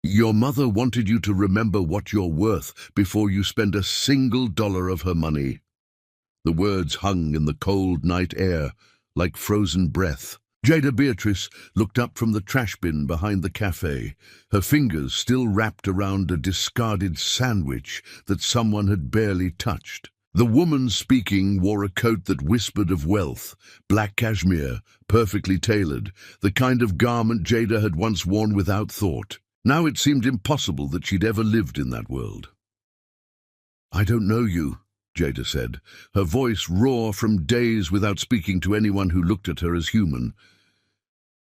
Your mother wanted you to remember what you're worth before you spend a single dollar of her money. The words hung in the cold night air like frozen breath. Jada Beatrice looked up from the trash bin behind the cafe, her fingers still wrapped around a discarded sandwich that someone had barely touched. The woman speaking wore a coat that whispered of wealth, black cashmere, perfectly tailored, the kind of garment Jada had once worn without thought. Now it seemed impossible that she'd ever lived in that world. "I don't know you," Jada said, her voice raw from days without speaking to anyone who looked at her as human.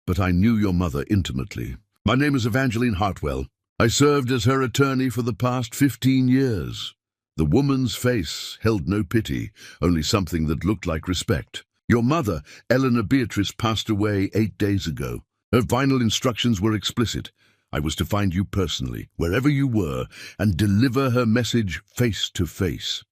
"But I knew your mother intimately. My name is Evangeline Hartwell. I served as her attorney for the past 15 years. The woman's face held no pity, only something that looked like respect. "Your mother, Eleanor Beatrice, passed away 8 days ago. Her final instructions were explicit. I was to find you personally, wherever you were, and deliver her message face to face."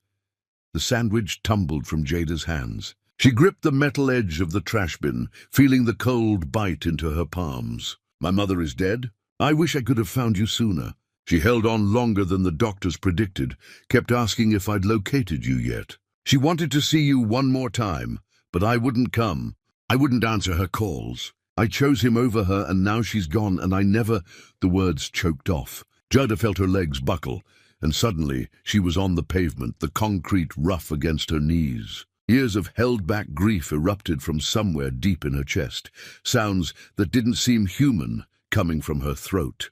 The sandwich tumbled from Jada's hands. She gripped the metal edge of the trash bin, feeling the cold bite into her palms. "My mother is dead? I wish I could have found you sooner. She held on longer than the doctors predicted, kept asking if I'd located you yet. She wanted to see you one more time, but I wouldn't come. I wouldn't answer her calls. I chose him over her, and now she's gone, and I never—" The words choked off. Jada felt her legs buckle, and suddenly she was on the pavement, the concrete rough against her knees. Years of held-back grief erupted from somewhere deep in her chest, sounds that didn't seem human coming from her throat.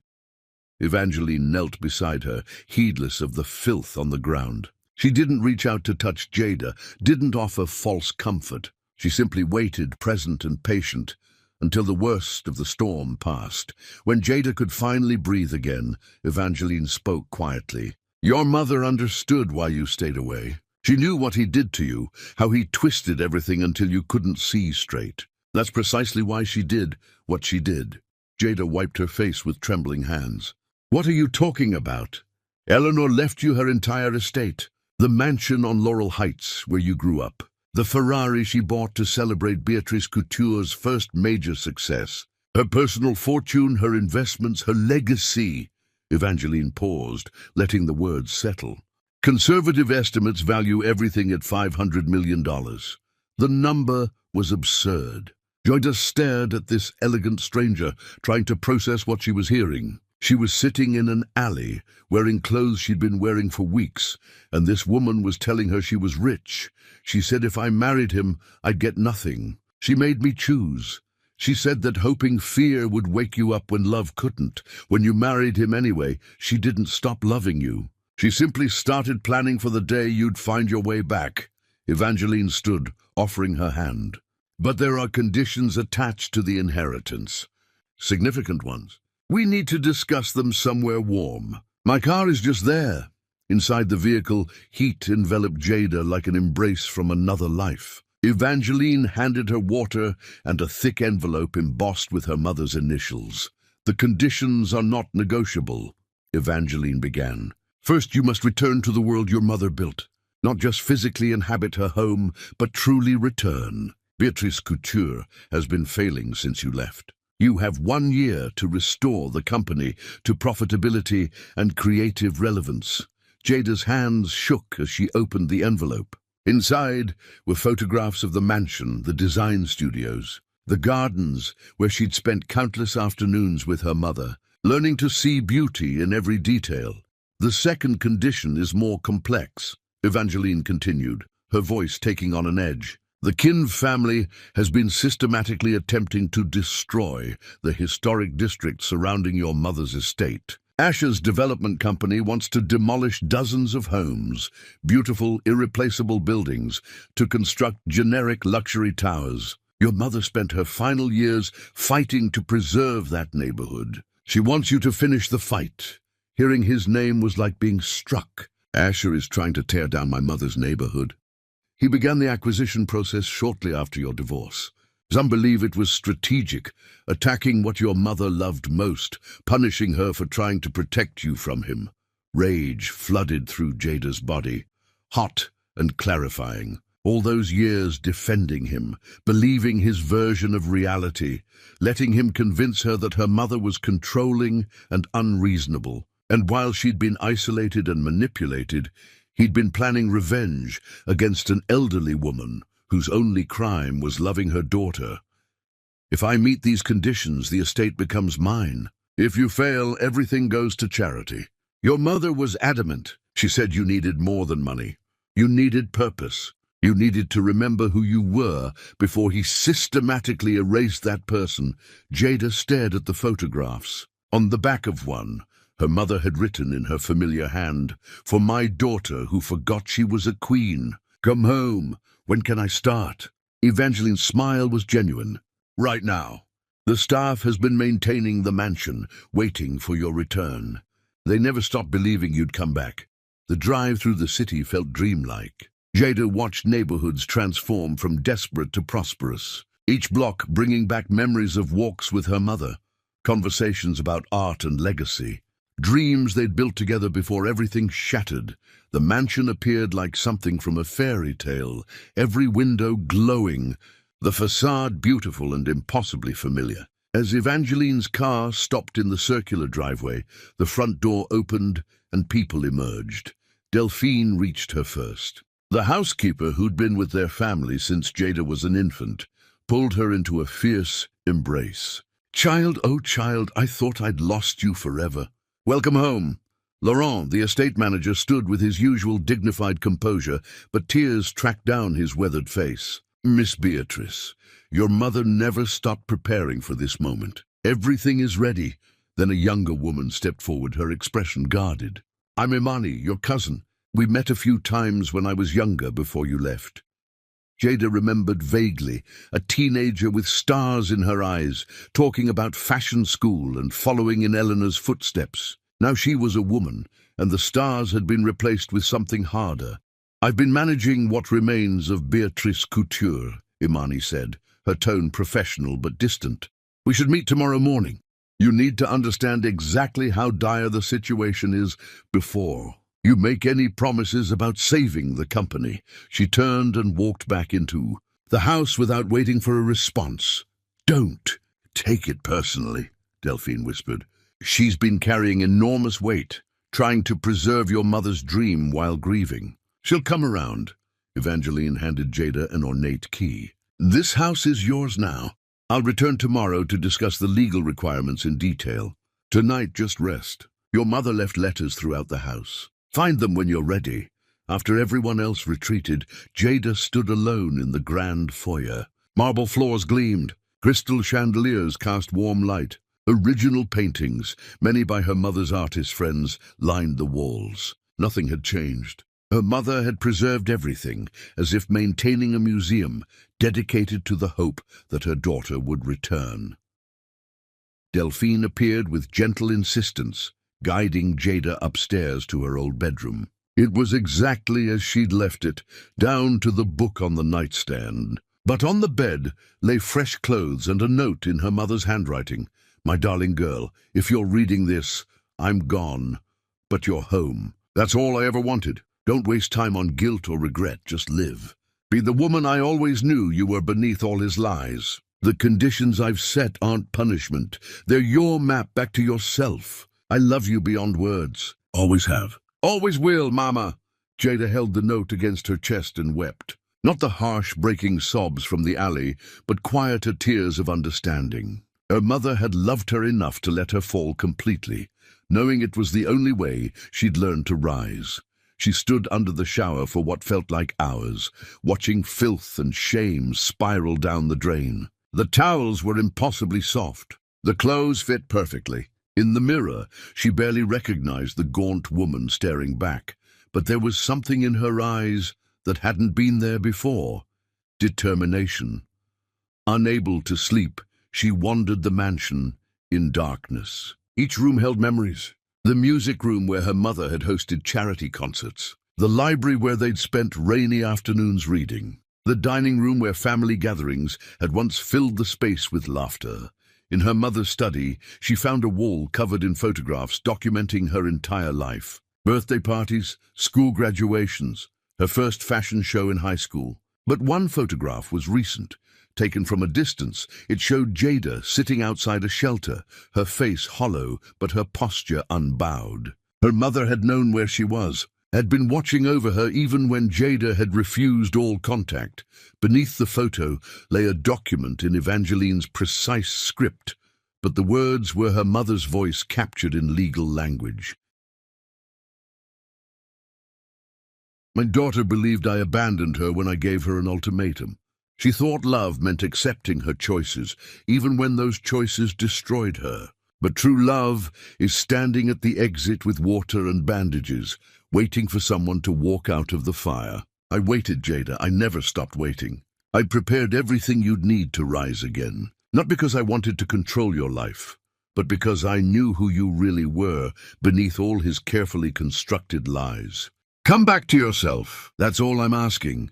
Evangeline knelt beside her, heedless of the filth on the ground. She didn't reach out to touch Jada, didn't offer false comfort. She simply waited, present and patient, until the worst of the storm passed. When Jada could finally breathe again, Evangeline spoke quietly. "Your mother understood why you stayed away. She knew what he did to you, how he twisted everything until you couldn't see straight. That's precisely why she did what she did." Jada wiped her face with trembling hands. "What are you talking about? Eleanor left you her entire estate, the mansion on Laurel Heights where you grew up, the Ferrari she bought to celebrate Beatrice Couture's first major success, her personal fortune, her investments, her legacy." Evangeline paused, letting the words settle. "Conservative estimates value everything at $500 million. The number was absurd." Jada stared at this elegant stranger, trying to process what she was hearing. She was sitting in an alley, wearing clothes she'd been wearing for weeks, and this woman was telling her she was rich. She said if I married him, I'd get nothing. She made me choose. She said that hoping fear would wake you up when love couldn't. When you married him anyway, she didn't stop loving you. She simply started planning for the day you'd find your way back. Evangeline stood, offering her hand. "But there are conditions attached to the inheritance. Significant ones. We need to discuss them somewhere warm. My car is just there." Inside the vehicle, heat enveloped Jada like an embrace from another life. Evangeline handed her water and a thick envelope embossed with her mother's initials. "The conditions are not negotiable," Evangeline began. "First, you must return to the world your mother built. Not just physically inhabit her home, but truly return. Beatrice Couture has been failing since you left. You have 1 year to restore the company to profitability and creative relevance." Jada's hands shook as she opened the envelope. Inside were photographs of the mansion, the design studios, the gardens where she'd spent countless afternoons with her mother, learning to see beauty in every detail. "The second condition is more complex," Evangeline continued, her voice taking on an edge. "The Kin family has been systematically attempting to destroy the historic district surrounding your mother's estate. Asher's development company wants to demolish dozens of homes, beautiful, irreplaceable buildings, to construct generic luxury towers. Your mother spent her final years fighting to preserve that neighborhood. She wants you to finish the fight." Hearing his name was like being struck. "Asher is trying to tear down my mother's neighborhood. He began the acquisition process shortly after your divorce. Some believe it was strategic, attacking what your mother loved most, punishing her for trying to protect you from him." Rage flooded through Jada's body, hot and clarifying. All those years defending him, believing his version of reality, letting him convince her that her mother was controlling and unreasonable. And while she'd been isolated and manipulated, he'd been planning revenge against an elderly woman whose only crime was loving her daughter. If I meet these conditions, the estate becomes mine. If you fail, everything goes to charity. Your mother was adamant. She said you needed more than money. You needed purpose. You needed to remember who you were before he systematically erased that person. Jada stared at the photographs. On the back of one, her mother had written in her familiar hand, "For my daughter who forgot she was a queen. Come home. When can I start?" Evangeline's smile was genuine. "Right now. The staff has been maintaining the mansion, waiting for your return. They never stopped believing you'd come back." The drive through the city felt dreamlike. Jada watched neighborhoods transform from desperate to prosperous, each block bringing back memories of walks with her mother, conversations about art and legacy, dreams they'd built together before everything shattered. The mansion appeared like something from a fairy tale, every window glowing, the facade beautiful and impossibly familiar. As Evangeline's car stopped in the circular driveway, the front door opened and people emerged. Delphine reached her first. The housekeeper, who'd been with their family since Jada was an infant, pulled her into a fierce embrace. "Child, oh child, I thought I'd lost you forever. Welcome home." Laurent, the estate manager, stood with his usual dignified composure, but tears tracked down his weathered face. "Miss Beatrice, your mother never stopped preparing for this moment. Everything is ready." Then a younger woman stepped forward, her expression guarded. "I'm Imani, your cousin. We met a few times when I was younger before you left." Jada remembered vaguely, a teenager with stars in her eyes, talking about fashion school and following in Eleanor's footsteps. Now she was a woman, and the stars had been replaced with something harder. "I've been managing what remains of Beatrice Couture," Imani said, her tone professional but distant. "We should meet tomorrow morning. You need to understand exactly how dire the situation is before you make any promises about saving the company." She turned and walked back into the house without waiting for a response. "Don't take it personally," Delphine whispered. "She's been carrying enormous weight, trying to preserve your mother's dream while grieving. She'll come around." Evangeline handed Jada an ornate key. "This house is yours now. I'll return tomorrow to discuss the legal requirements in detail. Tonight, just rest. Your mother left letters throughout the house. Find them when you're ready." After everyone else retreated, Jada stood alone in the grand foyer. Marble floors gleamed. Crystal chandeliers cast warm light. Original paintings, many by her mother's artist friends, lined the walls. Nothing had changed. Her mother had preserved everything, as if maintaining a museum dedicated to the hope that her daughter would return. Delphine appeared with gentle insistence, guiding Jada upstairs to her old bedroom. It was exactly as she'd left it, down to the book on the nightstand. But on the bed lay fresh clothes and a note in her mother's handwriting. "My darling girl, if you're reading this, I'm gone, but you're home. That's all I ever wanted. Don't waste time on guilt or regret, just live. Be the woman I always knew you were beneath all his lies. The conditions I've set aren't punishment. They're your map back to yourself. I love you beyond words. Always have. Always will, Mama." Jada held the note against her chest and wept. Not the harsh, breaking sobs from the alley, but quieter tears of understanding. Her mother had loved her enough to let her fall completely, knowing it was the only way she'd learn to rise. She stood under the shower for what felt like hours, watching filth and shame spiral down the drain. The towels were impossibly soft. The clothes fit perfectly. In the mirror, she barely recognized the gaunt woman staring back, but there was something in her eyes that hadn't been there before. Determination. Unable to sleep, she wandered the mansion in darkness. Each room held memories. The music room where her mother had hosted charity concerts. The library where they'd spent rainy afternoons reading. The dining room where family gatherings had once filled the space with laughter. In her mother's study, she found a wall covered in photographs documenting her entire life. Birthday parties, school graduations, her first fashion show in high school. But one photograph was recent. Taken from a distance, it showed Jada sitting outside a shelter, her face hollow but her posture unbowed. Her mother had known where she was, had been watching over her even when Jada had refused all contact. Beneath the photo lay a document in Evangeline's precise script, but the words were her mother's voice captured in legal language. My daughter believed I abandoned her when I gave her an ultimatum. She thought love meant accepting her choices, even when those choices destroyed her. But true love is standing at the exit with water and bandages, waiting for someone to walk out of the fire. I waited, Jada. I never stopped waiting. I prepared everything you'd need to rise again. Not because I wanted to control your life, but because I knew who you really were beneath all his carefully constructed lies. Come back to yourself. That's all I'm asking.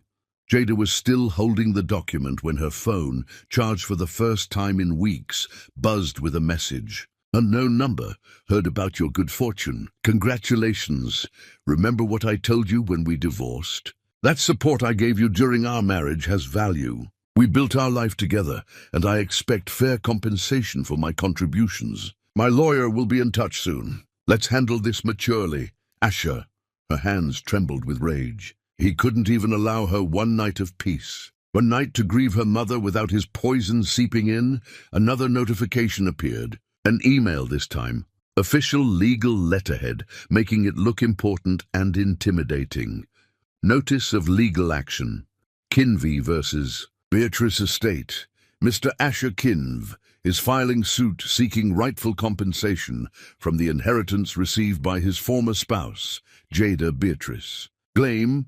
Jada was still holding the document when her phone, charged for the first time in weeks, buzzed with a message. Unknown number. Heard about your good fortune. Congratulations. Remember what I told you when we divorced? That support I gave you during our marriage has value. We built our life together, and I expect fair compensation for my contributions. My lawyer will be in touch soon. Let's handle this maturely. Asher. Her hands trembled with rage. He couldn't even allow her one night of peace. One night to grieve her mother without his poison seeping in. Another notification appeared. An email this time. Official legal letterhead, making it look important and intimidating. Notice of legal action. Kinvey versus Beatrice Estate. Mr. Asher Kinv is filing suit seeking rightful compensation from the inheritance received by his former spouse, Jada Beatrice. Claim: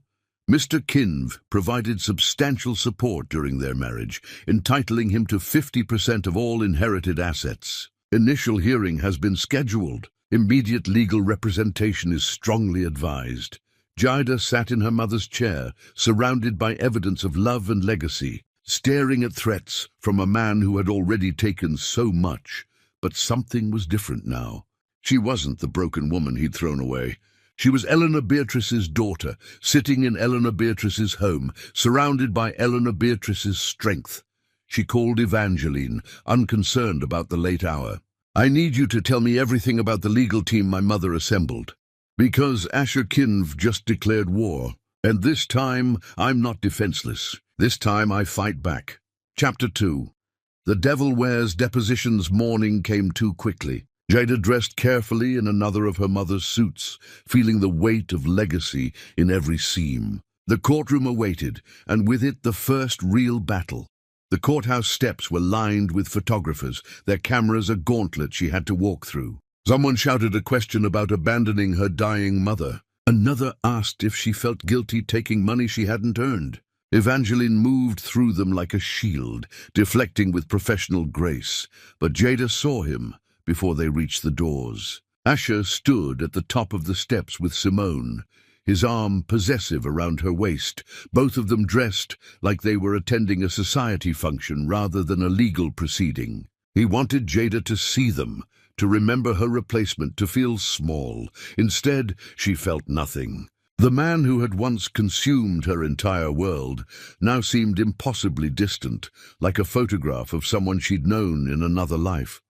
Mr. Kinv provided substantial support during their marriage, entitling him to 50% of all inherited assets. Initial hearing has been scheduled. Immediate legal representation is strongly advised. Jada sat in her mother's chair, surrounded by evidence of love and legacy, staring at threats from a man who had already taken so much. But something was different now. She wasn't the broken woman he'd thrown away. She was Eleanor Beatrice's daughter, sitting in Eleanor Beatrice's home, surrounded by Eleanor Beatrice's strength. She called Evangeline, unconcerned about the late hour. I need you to tell me everything about the legal team my mother assembled. Because Asher Kinv just declared war, and this time I'm not defenseless. This time I fight back. Chapter 2. The Devil Wears Deposition's morning came too quickly. Jada dressed carefully in another of her mother's suits, feeling the weight of legacy in every seam. The courtroom awaited, and with it the first real battle. The courthouse steps were lined with photographers, their cameras a gauntlet she had to walk through. Someone shouted a question about abandoning her dying mother. Another asked if she felt guilty taking money she hadn't earned. Evangeline moved through them like a shield, deflecting with professional grace. But Jada saw him before they reached the doors. Asher stood at the top of the steps with Simone, his arm possessive around her waist, both of them dressed like they were attending a society function rather than a legal proceeding. He wanted Jada to see them, to remember her replacement, to feel small. Instead, she felt nothing. The man who had once consumed her entire world now seemed impossibly distant, like a photograph of someone she'd known in another life.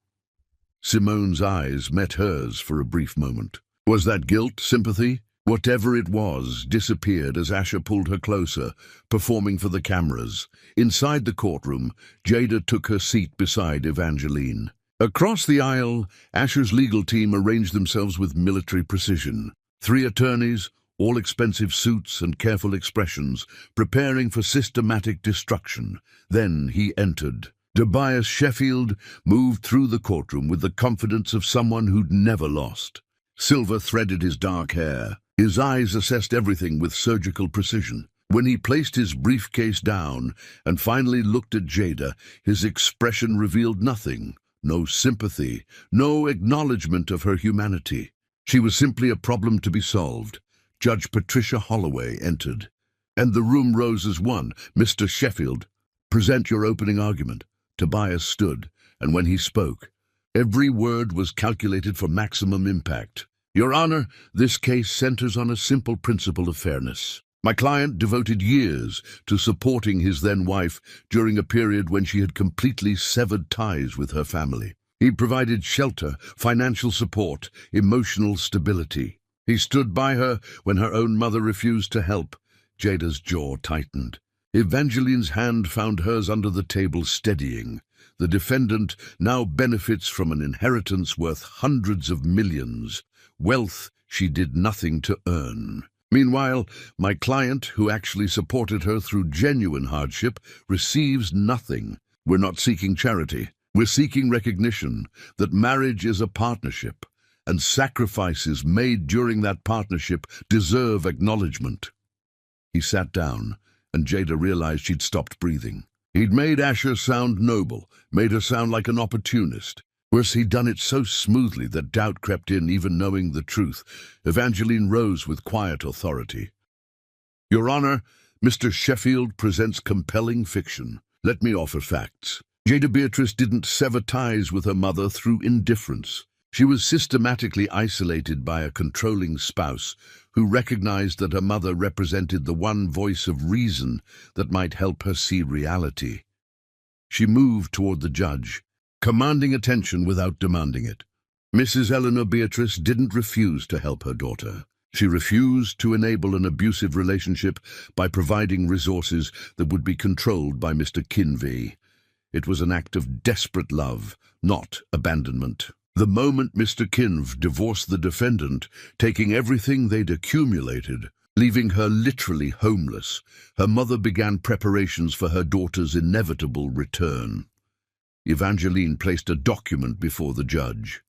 Simone's eyes met hers for a brief moment. Was that guilt, sympathy? Whatever it was disappeared as Asher pulled her closer, performing for the cameras. Inside the courtroom, Jada took her seat beside Evangeline. Across the aisle, Asher's legal team arranged themselves with military precision. 3 attorneys, all expensive suits and careful expressions, preparing for systematic destruction. Then he entered. Tobias Sheffield moved through the courtroom with the confidence of someone who'd never lost. Silver threaded his dark hair. His eyes assessed everything with surgical precision. When he placed his briefcase down and finally looked at Jada, his expression revealed nothing. No sympathy, no acknowledgement of her humanity. She was simply a problem to be solved. Judge Patricia Holloway entered, and the room rose as one. Mr. Sheffield, present your opening argument. Tobias stood, and when he spoke, every word was calculated for maximum impact. Your Honor, this case centers on a simple principle of fairness. My client devoted years to supporting his then-wife during a period when she had completely severed ties with her family. He provided shelter, financial support, emotional stability. He stood by her when her own mother refused to help. Jada's jaw tightened. Evangeline's hand found hers under the table, steadying. The defendant now benefits from an inheritance worth hundreds of millions, wealth she did nothing to earn. Meanwhile, my client, who actually supported her through genuine hardship, receives nothing. We're not seeking charity. We're seeking recognition that marriage is a partnership, and sacrifices made during that partnership deserve acknowledgement. He sat down, and Jada realized she'd stopped breathing. He'd made Asher sound noble, made her sound like an opportunist. Worse, he'd done it so smoothly that doubt crept in, even knowing the truth. Evangeline rose with quiet authority. Your Honor, Mr. Sheffield presents compelling fiction. Let me offer facts. Jada Beatrice didn't sever ties with her mother through indifference. She was systematically isolated by a controlling spouse who recognized that her mother represented the one voice of reason that might help her see reality. She moved toward the judge, commanding attention without demanding it. Mrs. Eleanor Beatrice didn't refuse to help her daughter. She refused to enable an abusive relationship by providing resources that would be controlled by Mr. Kinvey. It was an act of desperate love, not abandonment. The moment Mr. Kinv divorced the defendant, taking everything they'd accumulated, leaving her literally homeless, her mother began preparations for her daughter's inevitable return. Evangeline placed a document before the judge.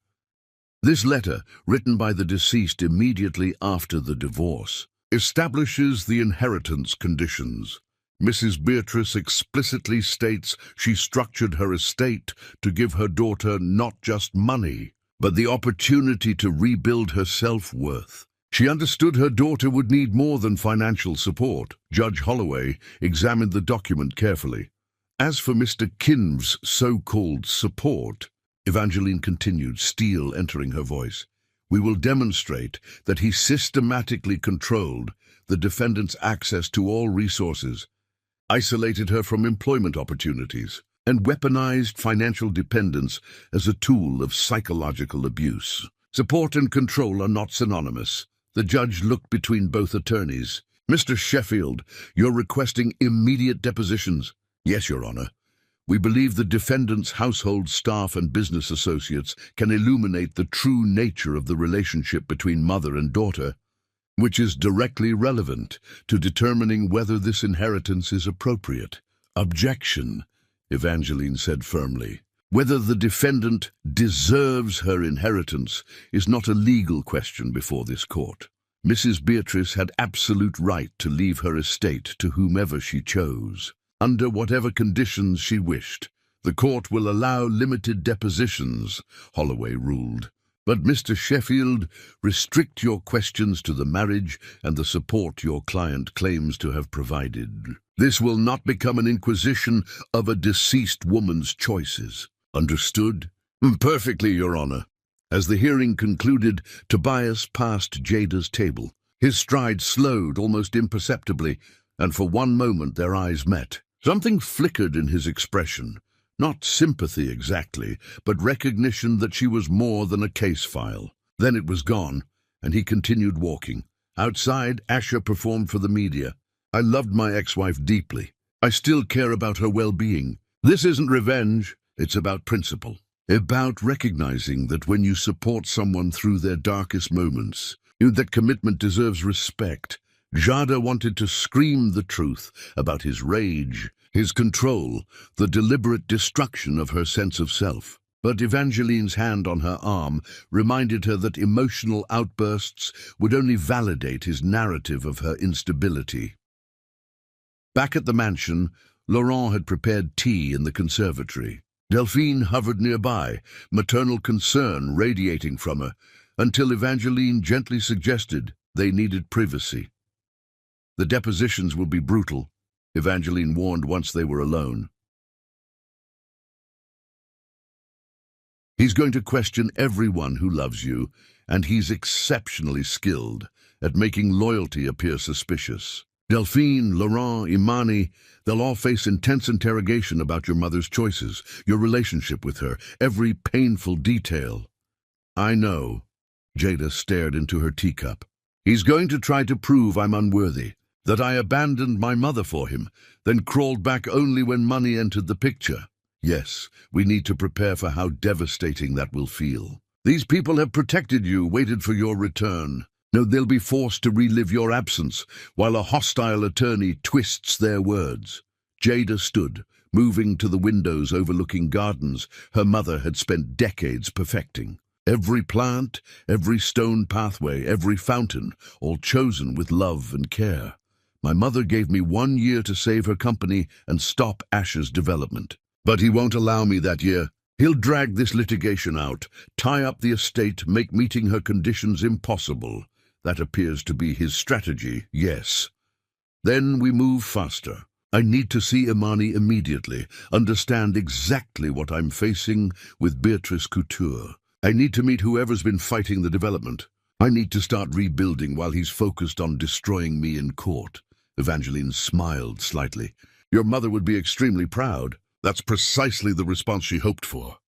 This letter, written by the deceased immediately after the divorce, establishes the inheritance conditions. Mrs. Beatrice explicitly states she structured her estate to give her daughter not just money, but the opportunity to rebuild her self-worth. She understood her daughter would need more than financial support. Judge Holloway examined the document carefully. As for Mr. Kinv's so-called support, Evangeline continued, steel entering her voice, we will demonstrate that he systematically controlled the defendant's access to all resources, isolated her from employment opportunities, and weaponized financial dependence as a tool of psychological abuse. Support and control are not synonymous. The judge looked between both attorneys. Mr. Sheffield, you're requesting immediate depositions. Yes, Your Honor. We believe the defendant's household staff and business associates can illuminate the true nature of the relationship between mother and daughter, which is directly relevant to determining whether this inheritance is appropriate. Objection, Evangeline said firmly. Whether the defendant deserves her inheritance is not a legal question before this court. Mrs. Beatrice had absolute right to leave her estate to whomever she chose, under whatever conditions she wished. The court will allow limited depositions, Holloway ruled. But, Mr. Sheffield, restrict your questions to the marriage and the support your client claims to have provided. This will not become an inquisition of a deceased woman's choices. Understood? Perfectly, Your Honor. As the hearing concluded, Tobias passed Jada's table. His stride slowed almost imperceptibly, and for one moment their eyes met. Something flickered in his expression. Not sympathy exactly, but recognition that she was more than a case file. Then it was gone, and he continued walking. Outside, Asher performed for the media. I loved my ex-wife deeply. I still care about her well-being. This isn't revenge, it's about principle. About recognizing that when you support someone through their darkest moments, that commitment deserves respect. Jada wanted to scream the truth about his rage, his control, the deliberate destruction of her sense of self. But Evangeline's hand on her arm reminded her that emotional outbursts would only validate his narrative of her instability. Back at the mansion, Laurent had prepared tea in the conservatory. Delphine hovered nearby, maternal concern radiating from her, until Evangeline gently suggested they needed privacy. The depositions will be brutal, Evangeline warned once they were alone. He's going to question everyone who loves you, and he's exceptionally skilled at making loyalty appear suspicious. Delphine, Laurent, Imani, they'll all face intense interrogation about your mother's choices, your relationship with her, every painful detail. I know. Jada stared into her teacup. He's going to try to prove I'm unworthy, that I abandoned my mother for him, then crawled back only when money entered the picture. Yes, we need to prepare for how devastating that will feel. These people have protected you, waited for your return. No, they'll be forced to relive your absence, while a hostile attorney twists their words. Jada stood, moving to the windows overlooking gardens her mother had spent decades perfecting. Every plant, every stone pathway, every fountain, all chosen with love and care. My mother gave me 1 year to save her company and stop Ash's development. But he won't allow me that year. He'll drag this litigation out, tie up the estate, make meeting her conditions impossible. That appears to be his strategy, yes. Then we move faster. I need to see Imani immediately, understand exactly what I'm facing with Beatrice Couture. I need to meet whoever's been fighting the development. I need to start rebuilding while he's focused on destroying me in court. Evangeline smiled slightly. Your mother would be extremely proud. That's precisely the response she hoped for.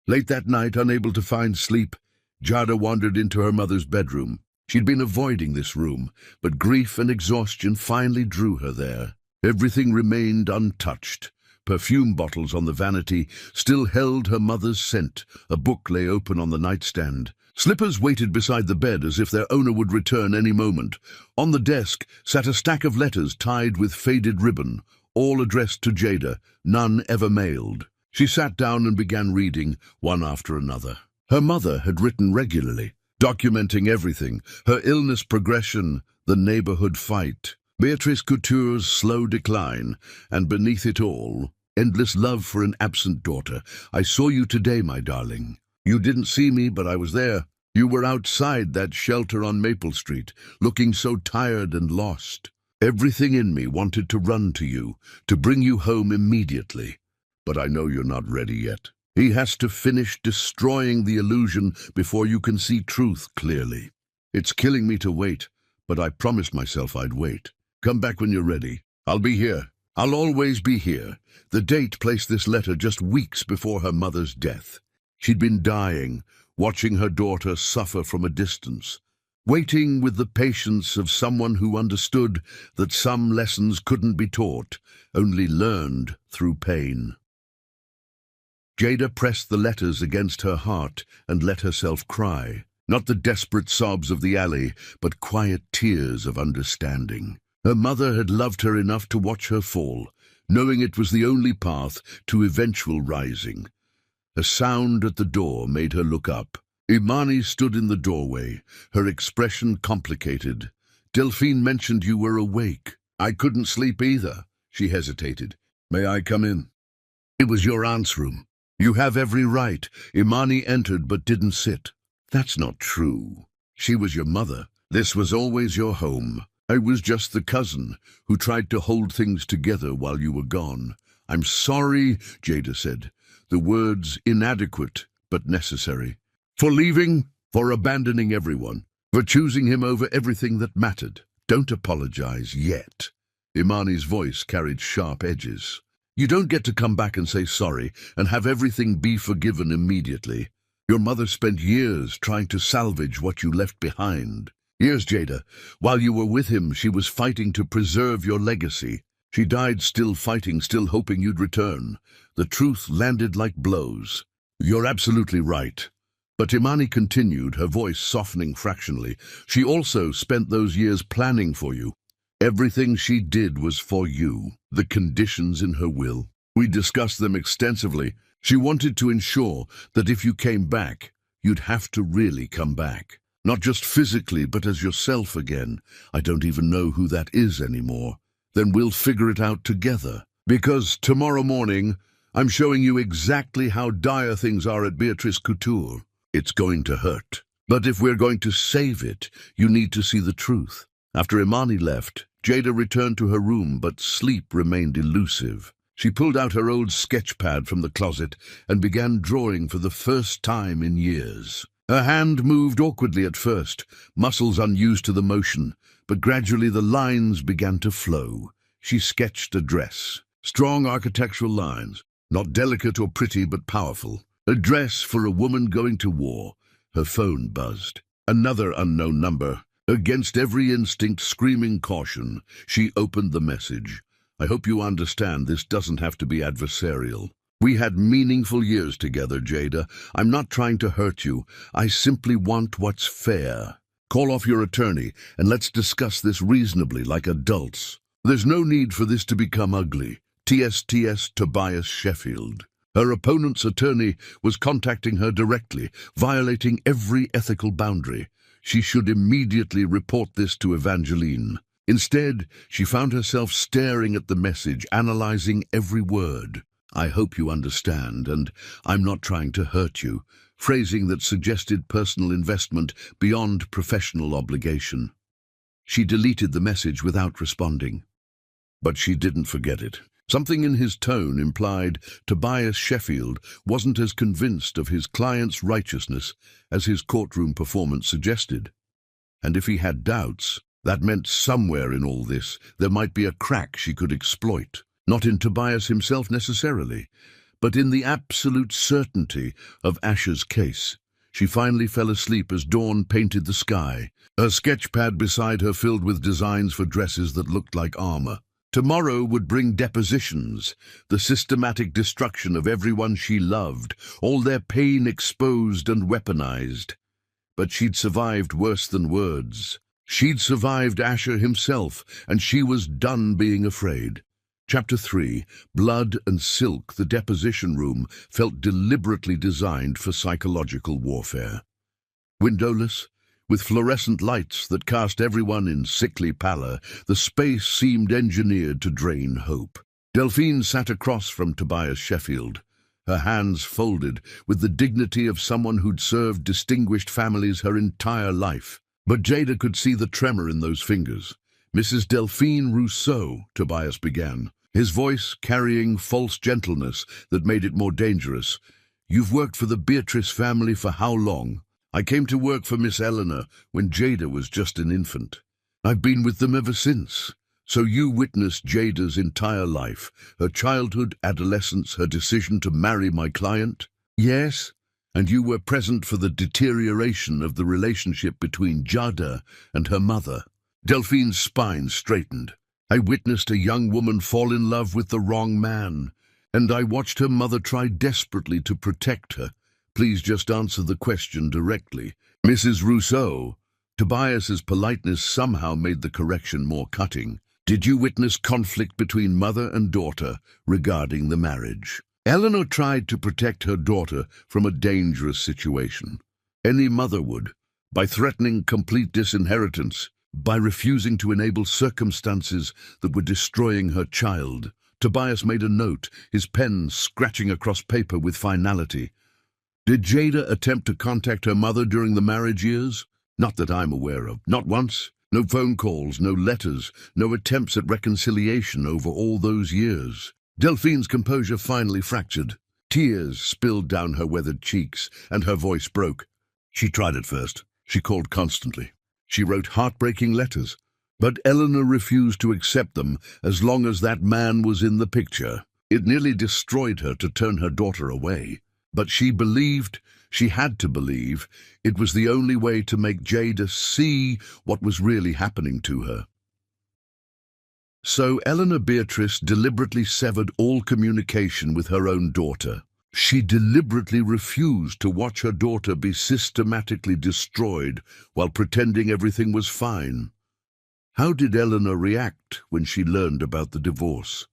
Late that night, unable to find sleep, Jada wandered into her mother's bedroom. She'd been avoiding this room, but grief and exhaustion finally drew her there. Everything remained untouched. Perfume bottles on the vanity still held her mother's scent. A book lay open on the nightstand. Slippers waited beside the bed as if their owner would return any moment. On the desk sat a stack of letters tied with faded ribbon, all addressed to Jada, none ever mailed. She sat down and began reading, one after another. Her mother had written regularly, documenting everything, her illness progression, the neighborhood fight, Beatrice Couture's slow decline, and beneath it all, endless love for an absent daughter. I saw you today, my darling. You didn't see me, but I was there. You were outside that shelter on Maple Street, looking so tired and lost. Everything in me wanted to run to you, to bring you home immediately. But I know you're not ready yet. He has to finish destroying the illusion before you can see truth clearly. It's killing me to wait, but I promised myself I'd wait. Come back when you're ready. I'll be here. I'll always be here. The date placed this letter just weeks before her mother's death. She'd been dying, watching her daughter suffer from a distance, waiting with the patience of someone who understood that some lessons couldn't be taught, only learned through pain. Jada pressed the letters against her heart and let herself cry, not the desperate sobs of the alley, but quiet tears of understanding. Her mother had loved her enough to watch her fall, knowing it was the only path to eventual rising. A sound at the door made her look up. Imani stood in the doorway, her expression complicated. Delphine mentioned you were awake. I couldn't sleep either. She hesitated. May I come in? It was your aunt's room. You have every right. Imani entered but didn't sit. That's not true. She was your mother. This was always your home. I was just the cousin who tried to hold things together while you were gone. I'm sorry, Jada said. The words inadequate but necessary. For leaving, for abandoning everyone, for choosing him over everything that mattered. Don't apologize yet. Imani's voice carried sharp edges. You don't get to come back and say sorry and have everything be forgiven immediately. Your mother spent years trying to salvage what you left behind. Years, Jada. While you were with him, she was fighting to preserve your legacy. She died still fighting, still hoping you'd return. The truth landed like blows. You're absolutely right. But Imani continued, her voice softening fractionally. She also spent those years planning for you. Everything she did was for you. The conditions in her will. We discussed them extensively. She wanted to ensure that if you came back, you'd have to really come back. Not just physically, but as yourself again. I don't even know who that is anymore. Then we'll figure it out together. Because tomorrow morning, I'm showing you exactly how dire things are at Beatrice Couture. It's going to hurt. But if we're going to save it, you need to see the truth. After Imani left, Jada returned to her room, but sleep remained elusive. She pulled out her old sketch pad from the closet and began drawing for the first time in years. Her hand moved awkwardly at first, muscles unused to the motion, but gradually the lines began to flow. She sketched a dress. Strong architectural lines, not delicate or pretty but powerful. A dress for a woman going to war. Her phone buzzed. Another unknown number. Against every instinct screaming caution, she opened the message. I hope you understand this doesn't have to be adversarial. We had meaningful years together, Jada. I'm not trying to hurt you. I simply want what's fair. Call off your attorney and let's discuss this reasonably like adults. There's no need for this to become ugly. TSTS Tobias Sheffield. Her opponent's attorney was contacting her directly, violating every ethical boundary. She should immediately report this to Evangeline. Instead, she found herself staring at the message, analyzing every word. I hope you understand, and I'm not trying to hurt you, phrasing that suggested personal investment beyond professional obligation. She deleted the message without responding. But she didn't forget it. Something in his tone implied Tobias Sheffield wasn't as convinced of his client's righteousness as his courtroom performance suggested. And if he had doubts, that meant somewhere in all this there might be a crack she could exploit, not in Tobias himself necessarily, but in the absolute certainty of Asher's case. She finally fell asleep as dawn painted the sky, her sketch pad beside her filled with designs for dresses that looked like armor. Tomorrow would bring depositions, the systematic destruction of everyone she loved, all their pain exposed and weaponized. But she'd survived worse than words. She'd survived Asher himself, and she was done being afraid. Chapter 3, Blood and Silk, the deposition room, felt deliberately designed for psychological warfare. Windowless, with fluorescent lights that cast everyone in sickly pallor, the space seemed engineered to drain hope. Delphine sat across from Tobias Sheffield, her hands folded with the dignity of someone who'd served distinguished families her entire life. But Jada could see the tremor in those fingers. Mrs. Delphine Rousseau, Tobias began, his voice carrying false gentleness that made it more dangerous. You've worked for the Beatrice family for how long? I came to work for Miss Eleanor when Jada was just an infant. I've been with them ever since. So you witnessed Jada's entire life, her childhood, adolescence, her decision to marry my client? Yes. And you were present for the deterioration of the relationship between Jada and her mother. Delphine's spine straightened. I witnessed a young woman fall in love with the wrong man, and I watched her mother try desperately to protect her. Please just answer the question directly. Mrs. Rousseau. Tobias's politeness somehow made the correction more cutting. Did you witness conflict between mother and daughter regarding the marriage? Eleanor tried to protect her daughter from a dangerous situation. Any mother would, by threatening complete disinheritance, by refusing to enable circumstances that were destroying her child. Tobias made a note, his pen scratching across paper with finality. Did Jada attempt to contact her mother during the marriage years? Not that I'm aware of. Not once. No phone calls, no letters, no attempts at reconciliation over all those years. Delphine's composure finally fractured. Tears spilled down her weathered cheeks, and her voice broke. She tried at first. She called constantly. She wrote heartbreaking letters. But Eleanor refused to accept them as long as that man was in the picture. It nearly destroyed her to turn her daughter away. But she believed, she had to believe, it was the only way to make Jada see what was really happening to her. So Eleanor Beatrice deliberately severed all communication with her own daughter. She deliberately refused to watch her daughter be systematically destroyed while pretending everything was fine. How did Eleanor react when she learned about the divorce?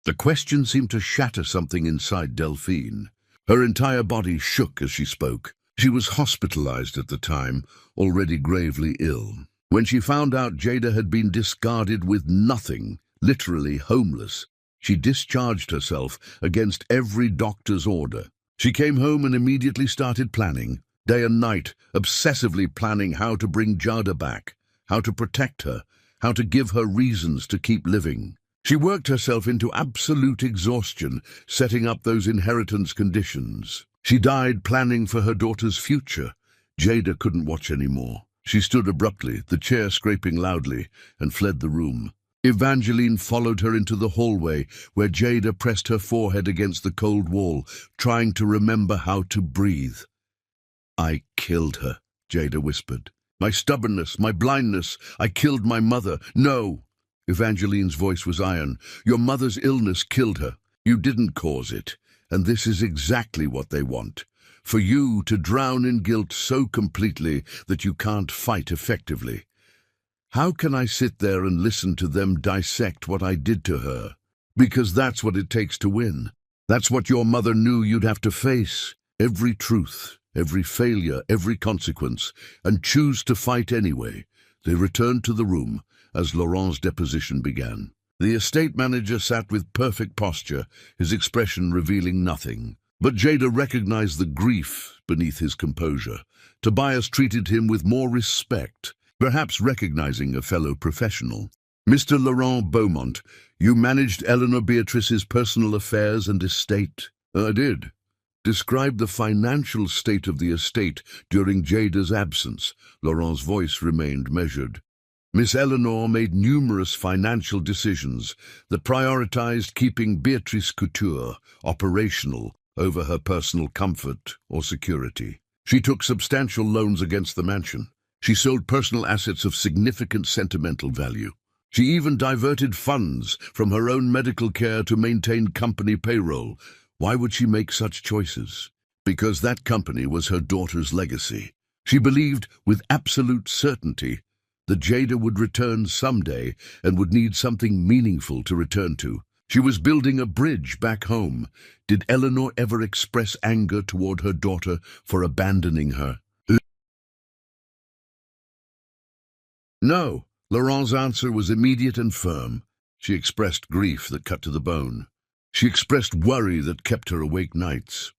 The question seemed to shatter something inside Delphine. Her entire body shook as she spoke. She was hospitalized at the time, already gravely ill. When she found out Jada had been discarded with nothing, literally homeless, she discharged herself against every doctor's order. She came home and immediately started planning, day and night, obsessively planning how to bring Jada back, how to protect her, how to give her reasons to keep living. She worked herself into absolute exhaustion, setting up those inheritance conditions. She died planning for her daughter's future, Jada couldn't watch anymore. She stood abruptly, the chair scraping loudly, and fled the room. Evangeline followed her into the hallway, where Jada pressed her forehead against the cold wall, trying to remember how to breathe. "I killed her," Jada whispered. "My stubbornness, my blindness, I killed my mother." "No!" Evangeline's voice was iron. "Your mother's illness killed her. You didn't cause it, and this is exactly what they want. For you to drown in guilt so completely that you can't fight effectively. How can I sit there and listen to them dissect what I did to her? Because that's what it takes to win. That's what your mother knew you'd have to face. Every truth, every failure, every consequence, and choose to fight anyway." They returned to the room as Laurent's deposition began. The estate manager sat with perfect posture, his expression revealing nothing. But Jada recognized the grief beneath his composure. Tobias treated him with more respect, perhaps recognizing a fellow professional. "Mr. Laurent Beaumont, you managed Eleanor Beatrice's personal affairs and estate." "I did." "Describe the financial state of the estate during Jada's absence." Laurent's voice remained measured. "Miss Eleanor made numerous financial decisions that prioritized keeping Beatrice Couture operational over her personal comfort or security. She took substantial loans against the mansion. She sold personal assets of significant sentimental value. She even diverted funds from her own medical care to maintain company payroll. Why would she make such choices? Because that company was her daughter's legacy. She believed with absolute certainty that Jada would return someday and would need something meaningful to return to. She was building a bridge back home. Did Eleanor ever express anger toward her daughter for abandoning her? No. Laurent's answer was immediate and firm. She expressed grief that cut to the bone. She expressed worry that kept her awake nights.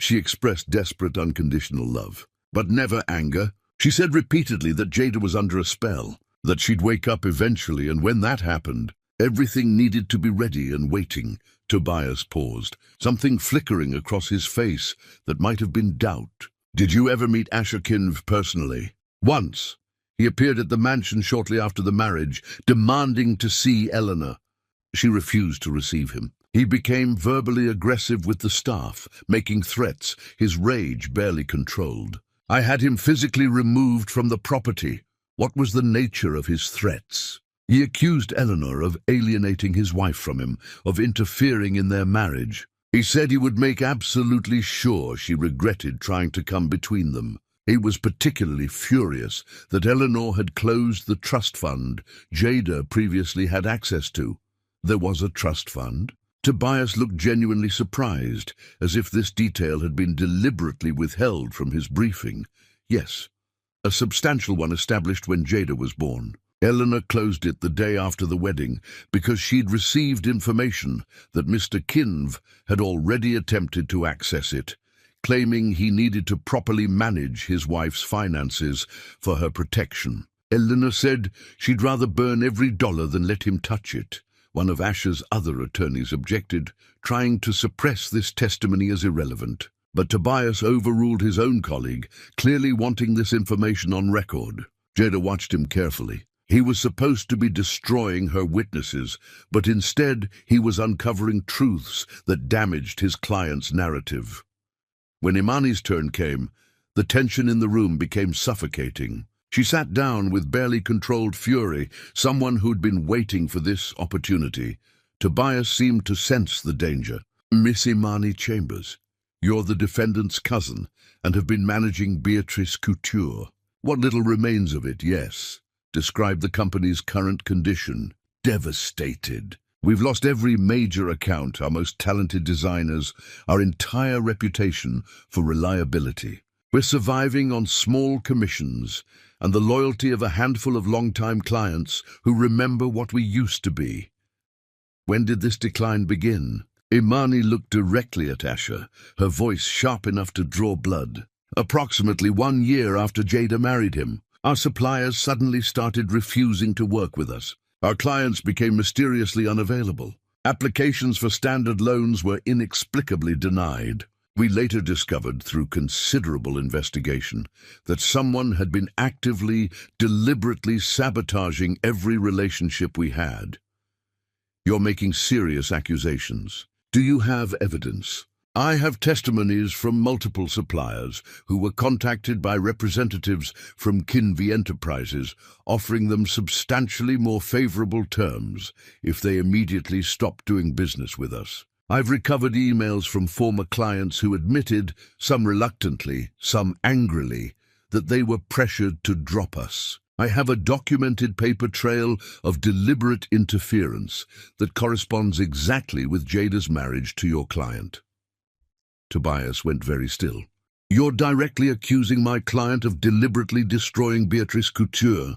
She expressed desperate, unconditional love, but never anger. She said repeatedly that Jada was under a spell, that she'd wake up eventually, and when that happened, everything needed to be ready and waiting. Tobias paused, something flickering across his face that might have been doubt. "Did you ever meet Asher Kinv personally?" "Once. He appeared at the mansion shortly after the marriage, demanding to see Eleanor. She refused to receive him. He became verbally aggressive with the staff, making threats, his rage barely controlled. I had him physically removed from the property." "What was the nature of his threats?" "He accused Eleanor of alienating his wife from him, of interfering in their marriage. He said he would make absolutely sure she regretted trying to come between them. He was particularly furious that Eleanor had closed the trust fund Jada previously had access to." "There was a trust fund?" Tobias looked genuinely surprised, as if this detail had been deliberately withheld from his briefing. "Yes, a substantial one established when Jada was born. Eleanor closed it the day after the wedding because she'd received information that Mr. Kinv had already attempted to access it, claiming he needed to properly manage his wife's finances for her protection. Eleanor said she'd rather burn every dollar than let him touch it." One of Asher's other attorneys objected, trying to suppress this testimony as irrelevant. But Tobias overruled his own colleague, clearly wanting this information on record. Jada watched him carefully. He was supposed to be destroying her witnesses, but instead he was uncovering truths that damaged his client's narrative. When Imani's turn came, the tension in the room became suffocating. She sat down with barely controlled fury, someone who'd been waiting for this opportunity. Tobias seemed to sense the danger. "Miss Imani Chambers, you're the defendant's cousin and have been managing Beatrice Couture. What little remains of it, yes. Describe the company's current condition." "Devastated. We've lost every major account, our most talented designers, our entire reputation for reliability. We're surviving on small commissions and the loyalty of a handful of long-time clients who remember what we used to be." "When did this decline begin?" Imani looked directly at Asher, her voice sharp enough to draw blood. "Approximately 1 year after Jada married him. Our suppliers suddenly started refusing to work with us. Our clients became mysteriously unavailable. Applications for standard loans were inexplicably denied. We later discovered through considerable investigation that someone had been actively, deliberately sabotaging every relationship we had. You're making serious accusations. Do you have evidence? I have testimonies from multiple suppliers who were contacted by representatives from Kinvey Enterprises offering them substantially more favorable terms if they immediately stopped doing business with us. I've recovered emails from former clients who admitted, some reluctantly, some angrily, that they were pressured to drop us. I have a documented paper trail of deliberate interference that corresponds exactly with Jada's marriage to your client. Tobias went very still. You're directly accusing my client of deliberately destroying Beatrice Couture.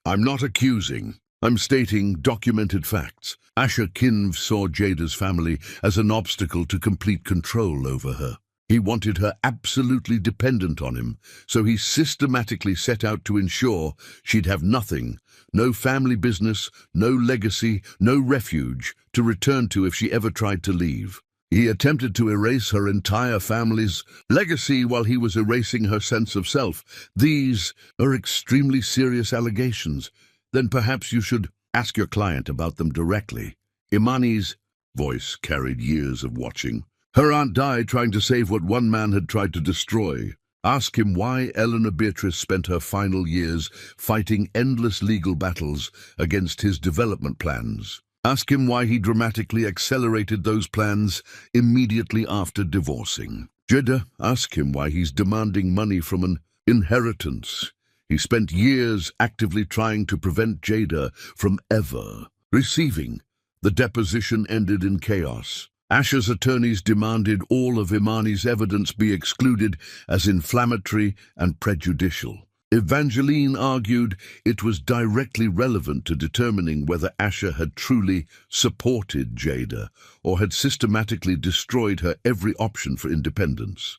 I'm not accusing. I'm stating documented facts. Asher Kinv saw Jada's family as an obstacle to complete control over her. He wanted her absolutely dependent on him, so he systematically set out to ensure she'd have nothing, no family business, no legacy, no refuge to return to if she ever tried to leave. He attempted to erase her entire family's legacy while he was erasing her sense of self. These are extremely serious allegations. Then perhaps you should ask your client about them directly. Imani's voice carried years of watching. Her aunt died trying to save what one man had tried to destroy. Ask him why Eleanor Beatrice spent her final years fighting endless legal battles against his development plans. Ask him why he dramatically accelerated those plans immediately after divorcing. Jada, ask him why he's demanding money from an inheritance. He spent years actively trying to prevent Jada from ever receiving. The deposition ended in chaos. Asher's attorneys demanded all of Imani's evidence be excluded as inflammatory and prejudicial. Evangeline argued it was directly relevant to determining whether Asher had truly supported Jada or had systematically destroyed her every option for independence.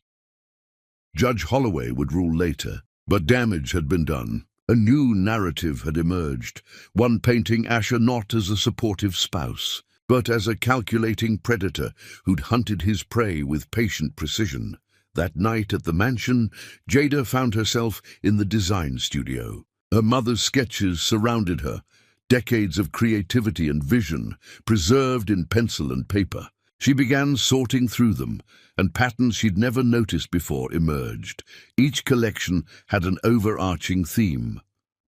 Judge Holloway would rule later, but damage had been done. A new narrative had emerged, one painting Asher not as a supportive spouse, but as a calculating predator who'd hunted his prey with patient precision. That night at the mansion, Jada found herself in the design studio. Her mother's sketches surrounded her, decades of creativity and vision, preserved in pencil and paper. She began sorting through them, and patterns she'd never noticed before emerged. Each collection had an overarching theme,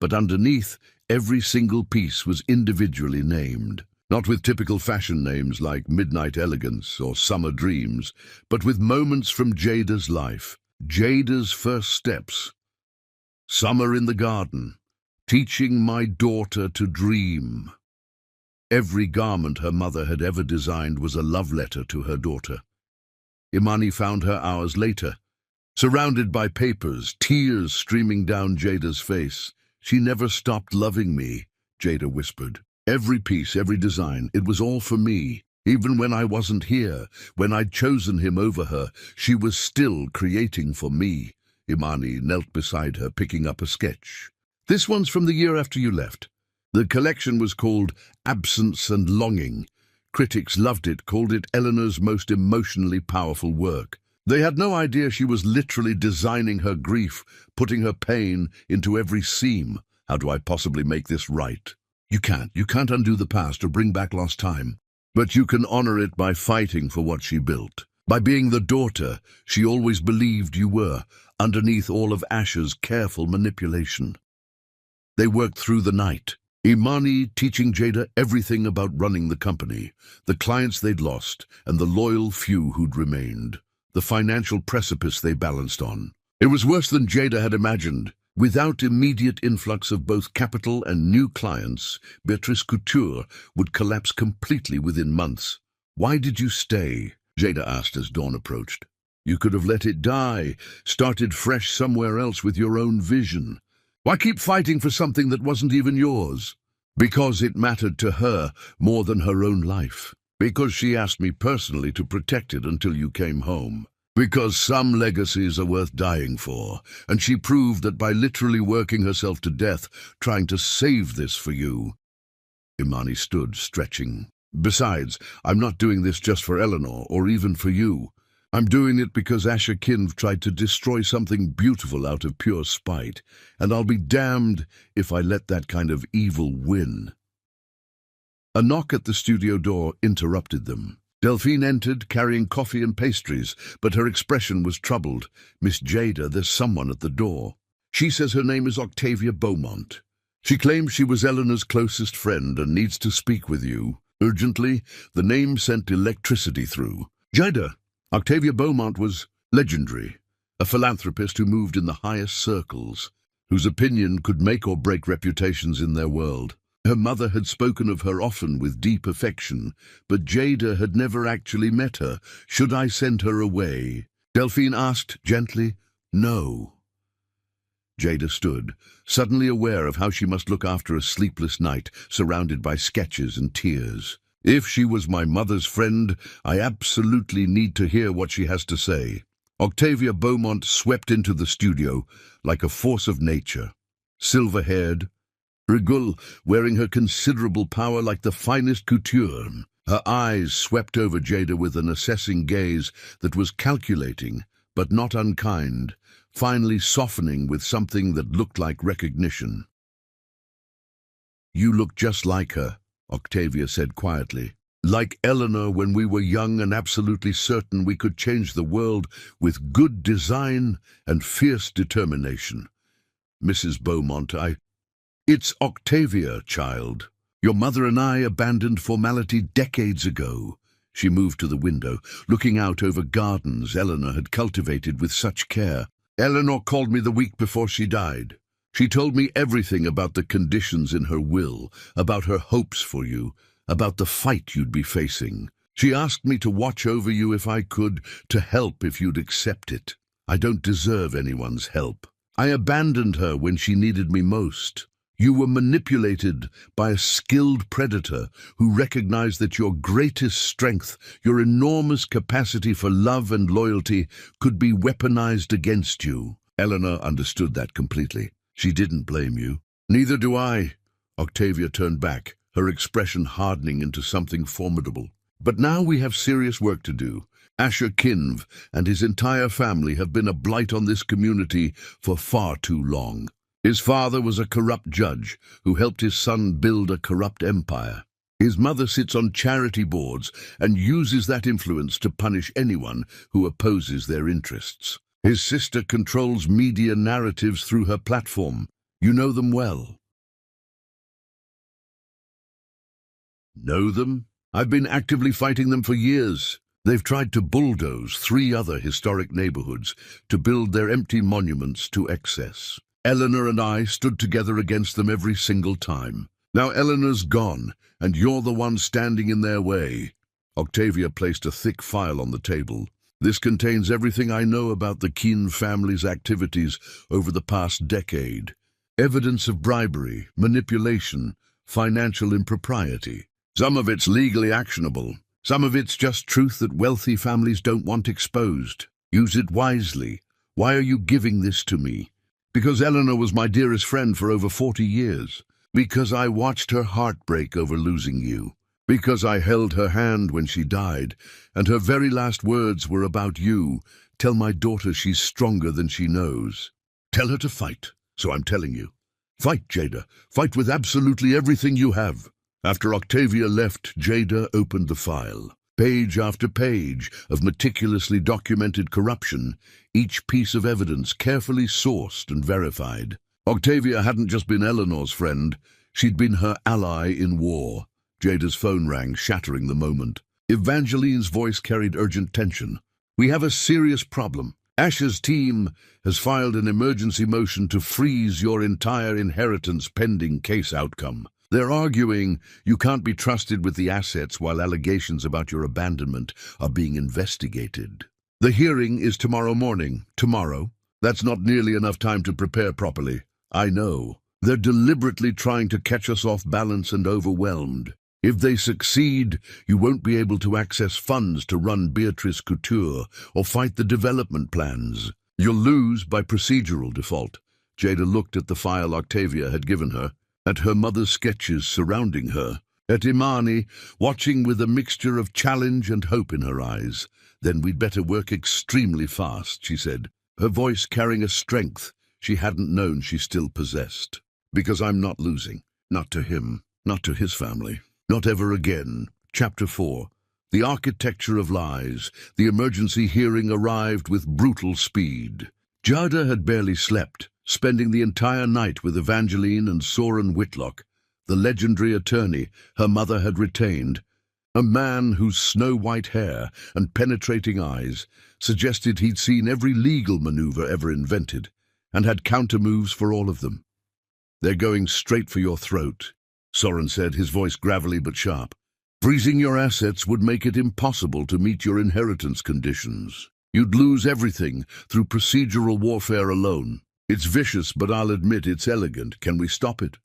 but underneath, every single piece was individually named. Not with typical fashion names like Midnight Elegance or Summer Dreams, but with moments from Jada's life. Jada's first steps. Summer in the garden. Teaching my daughter to dream. Every garment her mother had ever designed was a love letter to her daughter. Imani found her hours later, surrounded by papers, tears streaming down Jada's face. She never stopped loving me, Jada whispered. Every piece, every design, it was all for me. Even when I wasn't here, when I'd chosen him over her, she was still creating for me. Imani knelt beside her, picking up a sketch. This one's from the year after you left. The collection was called Absence and Longing. Critics loved it, called it Eleanor's most emotionally powerful work. They had no idea she was literally designing her grief, putting her pain into every seam. How do I possibly make this right? You can't undo the past or bring back lost time. But you can honor it by fighting for what she built. By being the daughter she always believed you were, underneath all of Asher's careful manipulation. They worked through the night. Imani teaching Jada everything about running the company, the clients they'd lost, and the loyal few who'd remained, the financial precipice they balanced on. It was worse than Jada had imagined. Without immediate influx of both capital and new clients, Beatrice Couture would collapse completely within months. Why did you stay? Jada asked as dawn approached. You could have let it die, started fresh somewhere else with your own vision. Why keep fighting for something that wasn't even yours? Because it mattered to her more than her own life. Because she asked me personally to protect it until you came home. Because some legacies are worth dying for, and she proved that by literally working herself to death, trying to save this for you. Imani stood, stretching. Besides, I'm not doing this just for Eleanor, or even for you. I'm doing it because Asher Kinv tried to destroy something beautiful out of pure spite, and I'll be damned if I let that kind of evil win." A knock at the studio door interrupted them. Delphine entered, carrying coffee and pastries, but her expression was troubled. "Miss Jada, there's someone at the door. She says her name is Octavia Beaumont. She claims she was Eleanor's closest friend and needs to speak with you. Urgently." The name sent electricity through. Jada. Octavia Beaumont was legendary, a philanthropist who moved in the highest circles, whose opinion could make or break reputations in their world. Her mother had spoken of her often with deep affection, but Jada had never actually met her. "Should I send her away?" Delphine asked gently. "No." Jada stood, suddenly aware of how she must look after a sleepless night, surrounded by sketches and tears. "If she was my mother's friend, I absolutely need to hear what she has to say." Octavia Beaumont swept into the studio like a force of nature. Silver-haired, regal, wearing her considerable power like the finest couture. Her eyes swept over Jada with an assessing gaze that was calculating, but not unkind, finally softening with something that looked like recognition. "You look just like her," Octavia said quietly. "Like Eleanor when we were young and absolutely certain we could change the world with good design and fierce determination. Mrs. Beaumont, It's Octavia, child. Your mother and I abandoned formality decades ago." She moved to the window, looking out over gardens Eleanor had cultivated with such care. "Eleanor called me the week before she died. She told me everything about the conditions in her will, about her hopes for you, about the fight you'd be facing. She asked me to watch over you if I could, to help if you'd accept it. I don't deserve anyone's help. I abandoned her when she needed me most. You were manipulated by a skilled predator who recognized that your greatest strength, your enormous capacity for love and loyalty, could be weaponized against you." Eleanor understood that completely. She didn't blame you. "Neither do I." Octavia turned back, her expression hardening into something formidable. "But now we have serious work to do. Asher Kinv and his entire family have been a blight on this community for far too long. His father was a corrupt judge who helped his son build a corrupt empire. His mother sits on charity boards and uses that influence to punish anyone who opposes their interests. His sister controls media narratives through her platform. You know them well." "Know them? I've been actively fighting them for years. They've tried to bulldoze 3 other historic neighborhoods to build their empty monuments to excess. Eleanor and I stood together against them every single time. Now Eleanor's gone, and you're the one standing in their way." Octavia placed a thick file on the table. "This contains everything I know about the Kinv family's activities over the past decade. Evidence of bribery, manipulation, financial impropriety. Some of it's legally actionable. Some of it's just truth that wealthy families don't want exposed. Use it wisely. Why are you giving this to me? Because Eleanor was my dearest friend for over 40 years. Because I watched her heart break over losing you. Because I held her hand when she died, and her very last words were about you. Tell my daughter she's stronger than she knows. Tell her to fight, so I'm telling you. Fight, Jada. Fight with absolutely everything you have." After Octavia left, Jada opened the file. Page after page of meticulously documented corruption, each piece of evidence carefully sourced and verified. Octavia hadn't just been Eleanor's friend, she'd been her ally in war. Jada's phone rang, shattering the moment. Evangeline's voice carried urgent tension. "We have a serious problem. Asher's team has filed an emergency motion to freeze your entire inheritance pending case outcome. They're arguing you can't be trusted with the assets while allegations about your abandonment are being investigated. The hearing is tomorrow morning." "Tomorrow? That's not nearly enough time to prepare properly." "I know. They're deliberately trying to catch us off balance and overwhelmed. If they succeed, you won't be able to access funds to run Beatrice Couture or fight the development plans. You'll lose by procedural default." Jada looked at the file Octavia had given her, at her mother's sketches surrounding her. At Imani, watching with a mixture of challenge and hope in her eyes. "Then we'd better work extremely fast," she said, her voice carrying a strength she hadn't known she still possessed. "Because I'm not losing. Not to him. Not to his family. Not ever again." Chapter 4. The Architecture of Lies. The emergency hearing arrived with brutal speed. Jada had barely slept, spending the entire night with Evangeline and Soren Whitlock, the legendary attorney her mother had retained, a man whose snow-white hair and penetrating eyes suggested he'd seen every legal maneuver ever invented and had counter-moves for all of them. "They're going straight for your throat," Soren said, his voice gravelly but sharp. "Freezing your assets would make it impossible to meet your inheritance conditions. You'd lose everything through procedural warfare alone. It's vicious, but I'll admit it's elegant. Can we stop it?"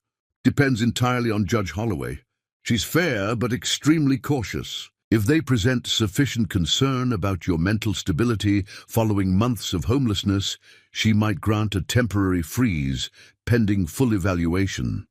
"Depends entirely on Judge Holloway. She's fair, but extremely cautious. If they present sufficient concern about your mental stability following months of homelessness, she might grant a temporary freeze pending full evaluation."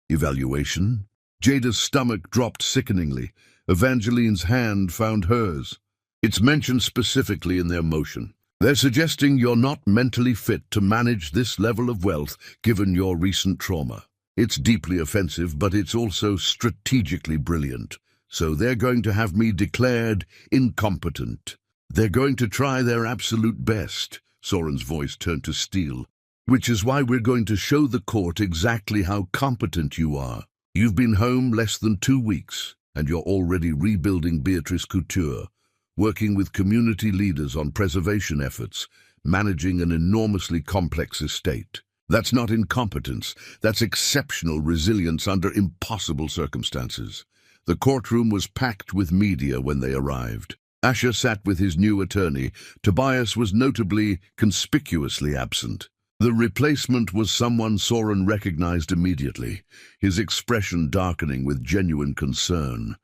"Evaluation?" Jada's stomach dropped sickeningly. Evangeline's hand found hers. "It's mentioned specifically in their motion. They're suggesting you're not mentally fit to manage this level of wealth given your recent trauma. It's deeply offensive, but it's also strategically brilliant. So they're going to have me declared incompetent. They're going to try their absolute best." Soren's voice turned to steel. "Which is why we're going to show the court exactly how competent you are. You've been home less than 2 weeks, and you're already rebuilding Beatrice Couture, working with community leaders on preservation efforts, managing an enormously complex estate. That's not incompetence, that's exceptional resilience under impossible circumstances." The courtroom was packed with media when they arrived. Asher sat with his new attorney. Tobias was notably, conspicuously absent. The replacement was someone Soren recognized immediately, his expression darkening with genuine concern.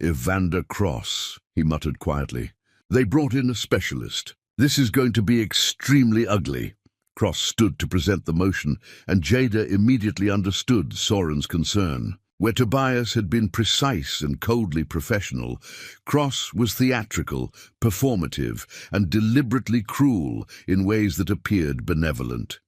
"Evander Cross," he muttered quietly. "They brought in a specialist. This is going to be extremely ugly." Cross stood to present the motion, and Jada immediately understood Soren's concern. Where Tobias had been precise and coldly professional, Cross was theatrical, performative, and deliberately cruel in ways that appeared benevolent.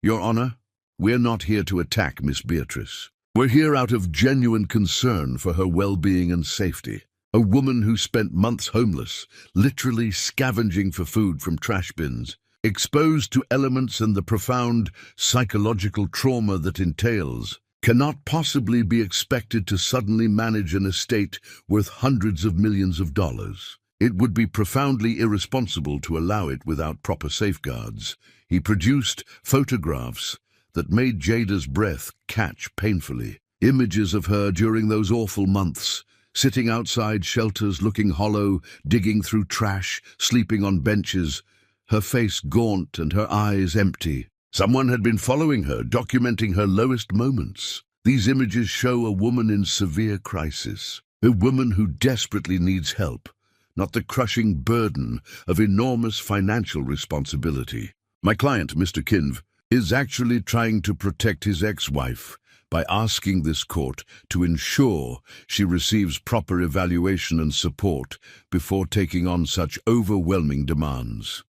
"Your Honor, we're not here to attack Miss Beatrice. We're here out of genuine concern for her well-being and safety. A woman who spent months homeless, literally scavenging for food from trash bins, exposed to elements and the profound psychological trauma that entails, cannot possibly be expected to suddenly manage an estate worth hundreds of millions of dollars. It would be profoundly irresponsible to allow it without proper safeguards." He produced photographs that made Jada's breath catch painfully. Images of her during those awful months, sitting outside shelters looking hollow, digging through trash, sleeping on benches, her face gaunt and her eyes empty. Someone had been following her, documenting her lowest moments. These images show a woman in severe crisis, a woman who desperately needs help, not the crushing burden of enormous financial responsibility. My client, Mr. Kinv, is actually trying to protect his ex-wife by asking this court to ensure she receives proper evaluation and support before taking on such overwhelming demands.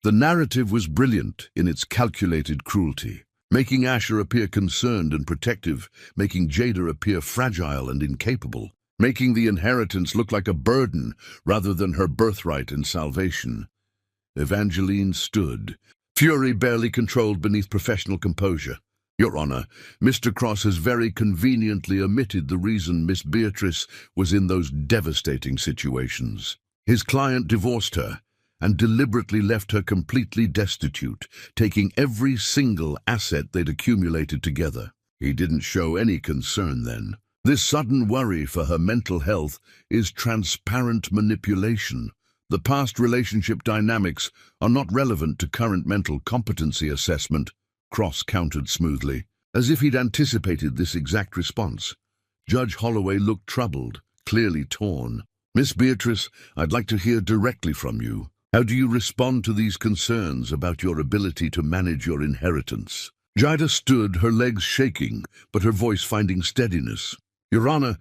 The narrative was brilliant in its calculated cruelty, making Asher appear concerned and protective, making Jada appear fragile and incapable, making the inheritance look like a burden rather than her birthright and salvation. Evangeline stood, fury barely controlled beneath professional composure. "Your Honor, Mr. Cross has very conveniently omitted the reason Miss Beatrice was in those devastating situations. His client divorced her and deliberately left her completely destitute, taking every single asset they'd accumulated together. He didn't show any concern then. This sudden worry for her mental health is transparent manipulation. The past relationship dynamics are not relevant to current mental competency assessment," Cross countered smoothly, as if he'd anticipated this exact response. Judge Holloway looked troubled, clearly torn. "Miss Beatrice, I'd like to hear directly from you. How do you respond to these concerns about your ability to manage your inheritance?" Jada stood, her legs shaking, but her voice finding steadiness. "Your Honor,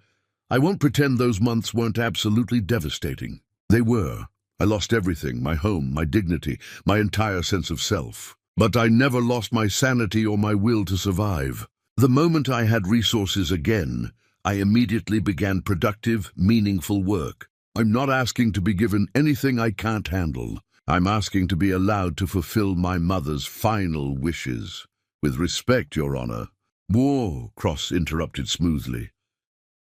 I won't pretend those months weren't absolutely devastating. They were. I lost everything, my home, my dignity, my entire sense of self. But I never lost my sanity or my will to survive. The moment I had resources again, I immediately began productive, meaningful work. I'm not asking to be given anything I can't handle. I'm asking to be allowed to fulfill my mother's final wishes. With respect, Your Honor. Whoa, Cross interrupted smoothly.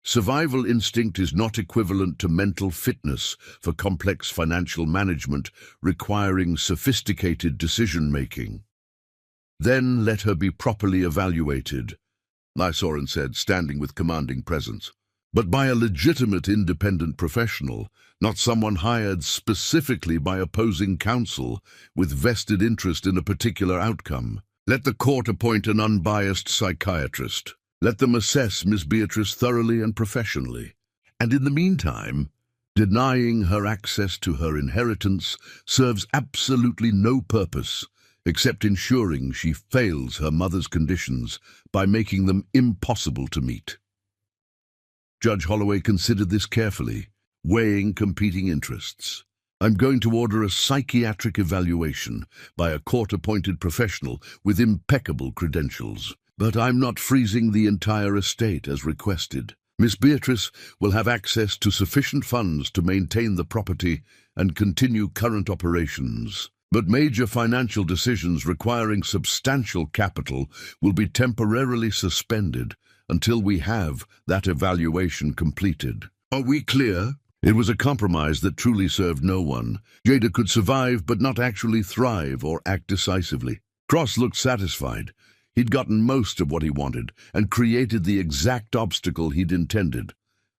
Survival instinct is not equivalent to mental fitness for complex financial management requiring sophisticated decision-making. Then let her be properly evaluated, Lysoren said, standing with commanding presence. But by a legitimate independent professional, not someone hired specifically by opposing counsel with vested interest in a particular outcome. Let the court appoint an unbiased psychiatrist. Let them assess Miss Beatrice thoroughly and professionally. And in the meantime, denying her access to her inheritance serves absolutely no purpose except ensuring she fails her mother's conditions by making them impossible to meet. Judge Holloway considered this carefully, weighing competing interests. I'm going to order a psychiatric evaluation by a court-appointed professional with impeccable credentials. But I'm not freezing the entire estate as requested. Miss Beatrice will have access to sufficient funds to maintain the property and continue current operations. But major financial decisions requiring substantial capital will be temporarily suspended until we have that evaluation completed. Are we clear? It was a compromise that truly served no one. Jada could survive but not actually thrive or act decisively. Cross looked satisfied. He'd gotten most of what he wanted and created the exact obstacle he'd intended.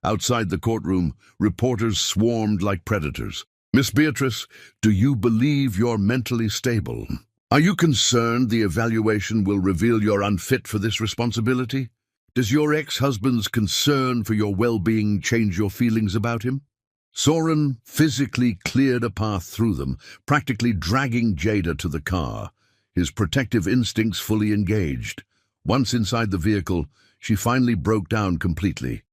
Outside the courtroom, reporters swarmed like predators. Miss Beatrice, do you believe you're mentally stable? Are you concerned the evaluation will reveal you're unfit for this responsibility? Does your ex-husband's concern for your well-being change your feelings about him? Soren physically cleared a path through them, practically dragging Jada to the car, his protective instincts fully engaged. Once inside the vehicle, she finally broke down completely.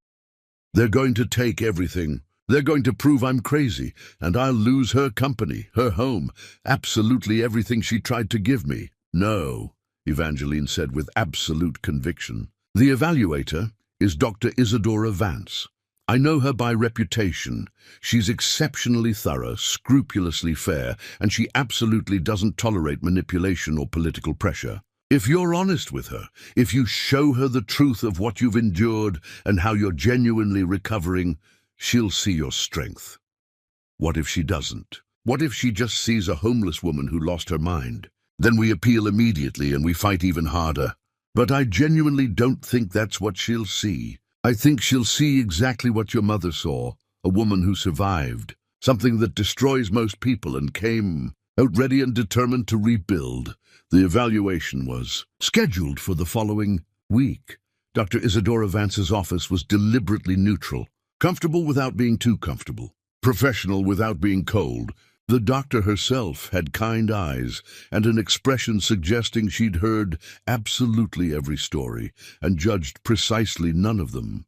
They're going to take everything. They're going to prove I'm crazy, and I'll lose her company, her home, absolutely everything she tried to give me. No, Evangeline said with absolute conviction. The evaluator is Dr. Isadora Vance. I know her by reputation. She's exceptionally thorough, scrupulously fair, and she absolutely doesn't tolerate manipulation or political pressure. If you're honest with her, if you show her the truth of what you've endured and how you're genuinely recovering, she'll see your strength. What if she doesn't? What if she just sees a homeless woman who lost her mind? Then we appeal immediately and we fight even harder. But I genuinely don't think that's what she'll see. I think she'll see exactly what your mother saw, a woman who survived, something that destroys most people and came out ready and determined to rebuild. The evaluation was scheduled for the following week. Dr. Isadora Vance's office was deliberately neutral, comfortable without being too comfortable, professional without being cold. The doctor herself had kind eyes and an expression suggesting she'd heard absolutely every story and judged precisely none of them.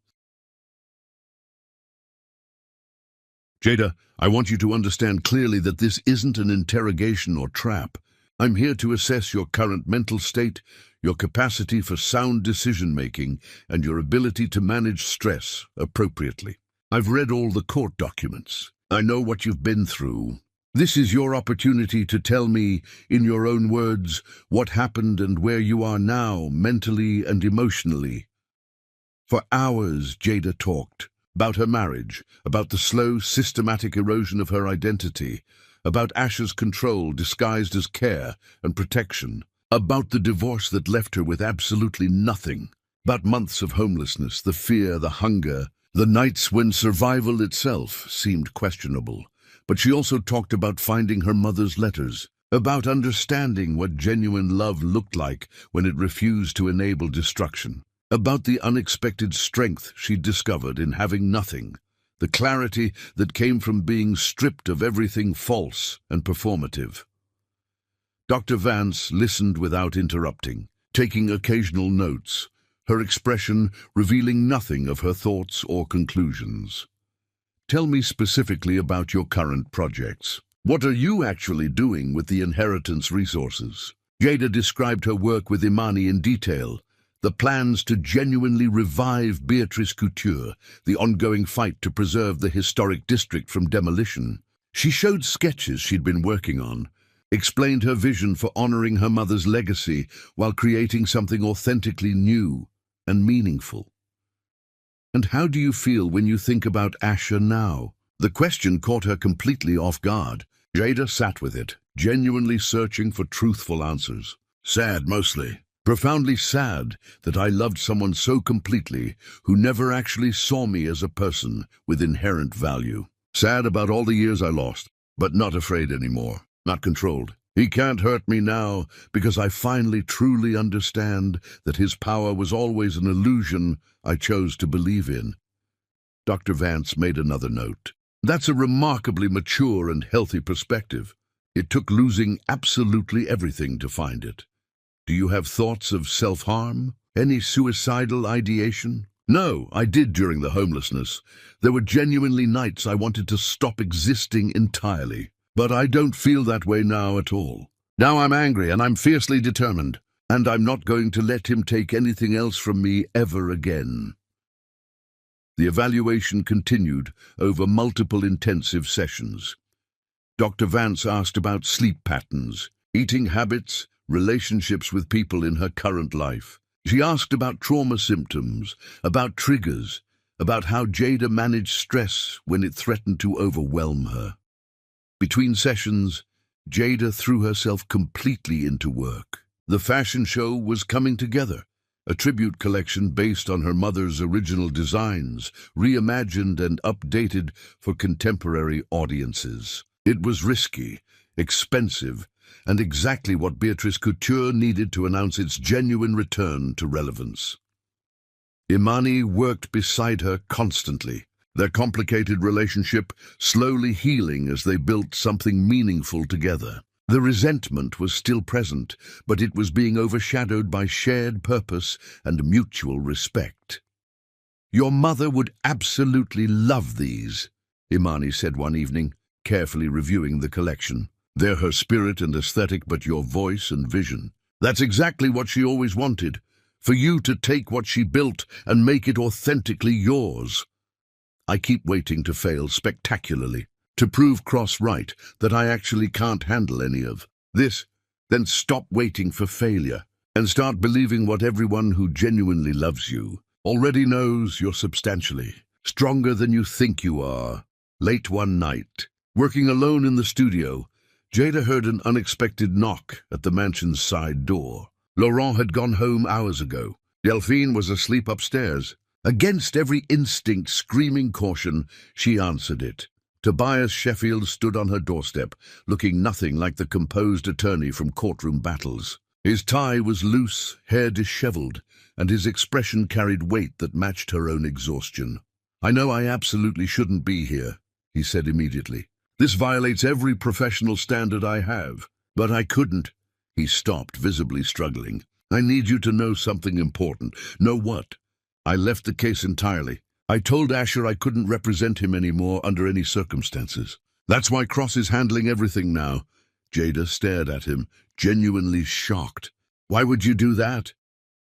Jada, I want you to understand clearly that this isn't an interrogation or trap. I'm here to assess your current mental state, your capacity for sound decision-making, and your ability to manage stress appropriately. I've read all the court documents. I know what you've been through. This is your opportunity to tell me, in your own words, what happened and where you are now, mentally and emotionally. For hours, Jada talked about her marriage, about the slow, systematic erosion of her identity, about Asher's control disguised as care and protection, about the divorce that left her with absolutely nothing, about months of homelessness, the fear, the hunger, the nights when survival itself seemed questionable. But she also talked about finding her mother's letters, about understanding what genuine love looked like when it refused to enable destruction, about the unexpected strength she'd discovered in having nothing, the clarity that came from being stripped of everything false and performative. Dr. Vance listened without interrupting, taking occasional notes, her expression revealing nothing of her thoughts or conclusions. Tell me specifically about your current projects. What are you actually doing with the inheritance resources? Jada described her work with Imani in detail, the plans to genuinely revive Beatrice Couture, the ongoing fight to preserve the historic district from demolition. She showed sketches she'd been working on, explained her vision for honoring her mother's legacy while creating something authentically new and meaningful. And how do you feel when you think about Asher now? The question caught her completely off guard. Jada sat with it, genuinely searching for truthful answers. Sad, mostly. Profoundly sad that I loved someone so completely who never actually saw me as a person with inherent value. Sad about all the years I lost, but not afraid anymore, not controlled. He can't hurt me now because I finally truly understand that his power was always an illusion I chose to believe in. Dr. Vance made another note. That's a remarkably mature and healthy perspective. It took losing absolutely everything to find it. Do you have thoughts of self-harm? Any suicidal ideation? No, I did during the homelessness. There were genuinely nights I wanted to stop existing entirely. But I don't feel that way now at all. Now I'm angry and I'm fiercely determined, and I'm not going to let him take anything else from me ever again. The evaluation continued over multiple intensive sessions. Dr. Vance asked about sleep patterns, eating habits, relationships with people in her current life. She asked about trauma symptoms, about triggers, about how Jada managed stress when it threatened to overwhelm her. Between sessions, Jada threw herself completely into work. The fashion show was coming together, a tribute collection based on her mother's original designs, reimagined and updated for contemporary audiences. It was risky, expensive, and exactly what Beatrice Couture needed to announce its genuine return to relevance. Imani worked beside her constantly, their complicated relationship slowly healing as they built something meaningful together. The resentment was still present, but it was being overshadowed by shared purpose and mutual respect. "Your mother would absolutely love these," Imani said one evening, carefully reviewing the collection. "They're her spirit and aesthetic, but your voice and vision. That's exactly what she always wanted, for you to take what she built and make it authentically yours. I keep waiting to fail spectacularly, to prove cross-right that I actually can't handle any of this. Then stop waiting for failure and start believing what everyone who genuinely loves you already knows. You're substantially stronger than you think you are." Late one night, working alone in the studio, Jada heard an unexpected knock at the mansion's side door. Laurent had gone home hours ago. Delphine was asleep upstairs. Against every instinct screaming caution, she answered it. Tobias Sheffield stood on her doorstep, looking nothing like the composed attorney from courtroom battles. His tie was loose, hair disheveled, and his expression carried weight that matched her own exhaustion. "I know I absolutely shouldn't be here," he said immediately. "This violates every professional standard I have, but I couldn't." He stopped, visibly struggling. "I need you to know something important." "Know what?" "I left the case entirely. I told Asher I couldn't represent him anymore under any circumstances. That's why Cross is handling everything now." Jada stared at him, genuinely shocked. "Why would you do that?"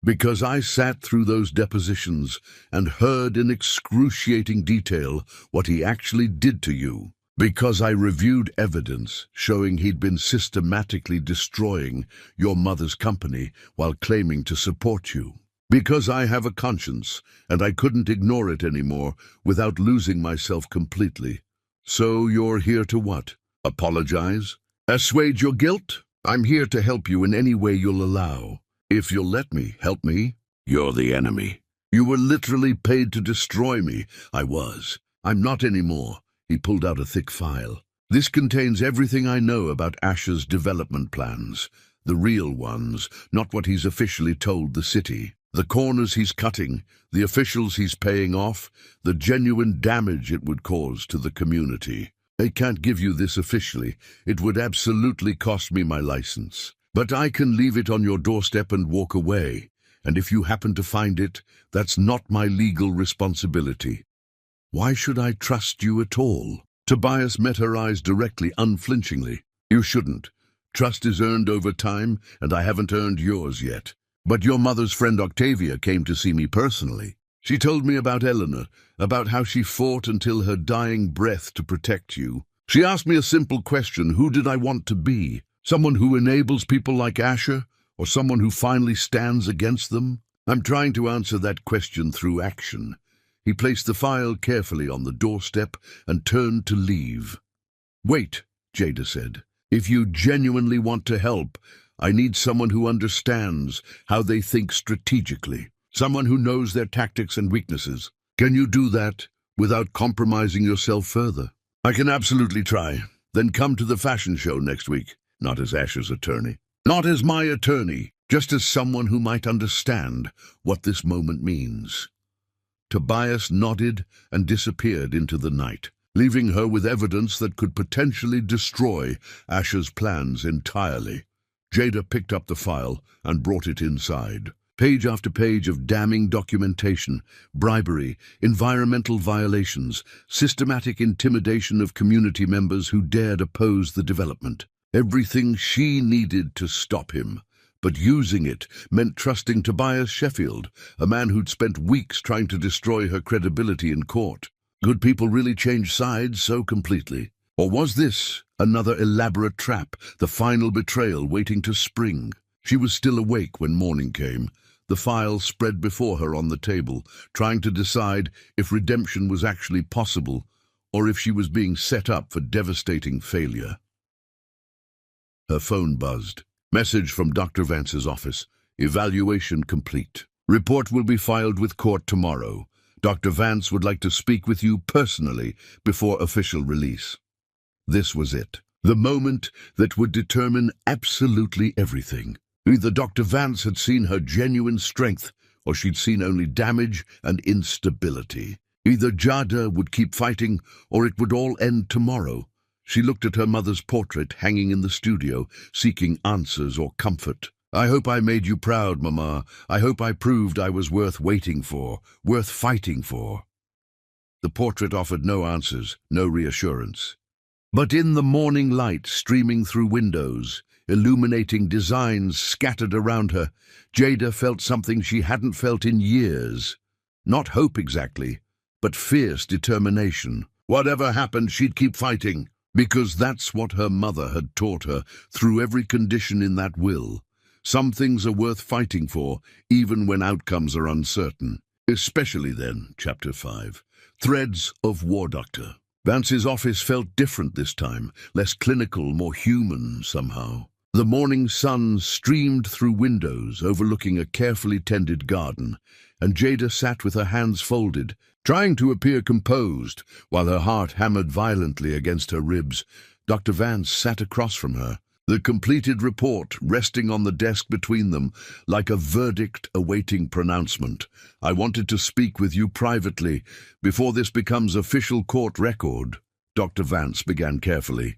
"Because I sat through those depositions and heard in excruciating detail what he actually did to you. Because I reviewed evidence showing he'd been systematically destroying your mother's company while claiming to support you. Because I have a conscience, and I couldn't ignore it anymore without losing myself completely. So you're here to what? Apologize? Assuage your guilt? I'm here to help you in any way you'll allow. If you'll let me, help me. You're the enemy. You were literally paid to destroy me." "I was. I'm not anymore." He pulled out a thick file. "This contains everything I know about Asher's development plans. The real ones, not what he's officially told the city. The corners he's cutting, the officials he's paying off, the genuine damage it would cause to the community. I can't give you this officially. It would absolutely cost me my license. But I can leave it on your doorstep and walk away. and if you happen to find it, that's not my legal responsibility. Why should I trust you at all? Tobias met her eyes directly, unflinchingly. You shouldn't. Trust is earned over time, and I haven't earned yours yet. But your mother's friend Octavia came to see me personally. She told me about Eleanor, about how she fought until her dying breath to protect you. She asked me a simple question: who did I want to be? Someone who enables people like Asher, or someone who finally stands against them? I'm trying to answer that question through action. He placed the file carefully on the doorstep and turned to leave. Wait, Jada said. If you genuinely want to help, I need someone who understands how they think strategically. Someone who knows their tactics and weaknesses. Can you do that without compromising yourself further? I can absolutely try. Then come to the fashion show next week. Not as Asher's attorney. Not as my attorney. Just as someone who might understand what this moment means. Tobias nodded and disappeared into the night, leaving her with evidence that could potentially destroy Asher's plans entirely. Jada picked up the file and brought it inside. Page after page of damning documentation, bribery, environmental violations, systematic intimidation of community members who dared oppose the development. Everything she needed to stop him. But using it meant trusting Tobias Sheffield, a man who'd spent weeks trying to destroy her credibility in court. Could people really change sides so completely? Or was this another elaborate trap, the final betrayal waiting to spring? She was still awake when morning came, the file spread before her on the table, trying to decide if redemption was actually possible or if she was being set up for devastating failure. Her phone buzzed. Message from Dr. Vance's office. Evaluation complete. Report will be filed with court tomorrow. Dr. Vance would like to speak with you personally before official release. This was it. The moment that would determine absolutely everything. Either Dr. Vance had seen her genuine strength, or she'd seen only damage and instability. Either Jada would keep fighting, or it would all end tomorrow. She looked at her mother's portrait hanging in the studio, seeking answers or comfort. I hope I made you proud, Mama. I hope I proved I was worth waiting for, worth fighting for. The portrait offered no answers, no reassurance. But in the morning light streaming through windows, illuminating designs scattered around her, Jada felt something she hadn't felt in years. Not hope exactly, but fierce determination. Whatever happened, she'd keep fighting. Because that's what her mother had taught her through every condition in that will. Some things are worth fighting for, even when outcomes are uncertain. Especially then, Chapter 5. Threads of War Doctor. Vance's office felt different this time, less clinical, more human somehow. The morning sun streamed through windows overlooking a carefully tended garden, and Jada sat with her hands folded, trying to appear composed, while her heart hammered violently against her ribs. Dr. Vance sat across from her, the completed report resting on the desk between them, like a verdict awaiting pronouncement. I wanted to speak with you privately, before this becomes official court record, Dr. Vance began carefully.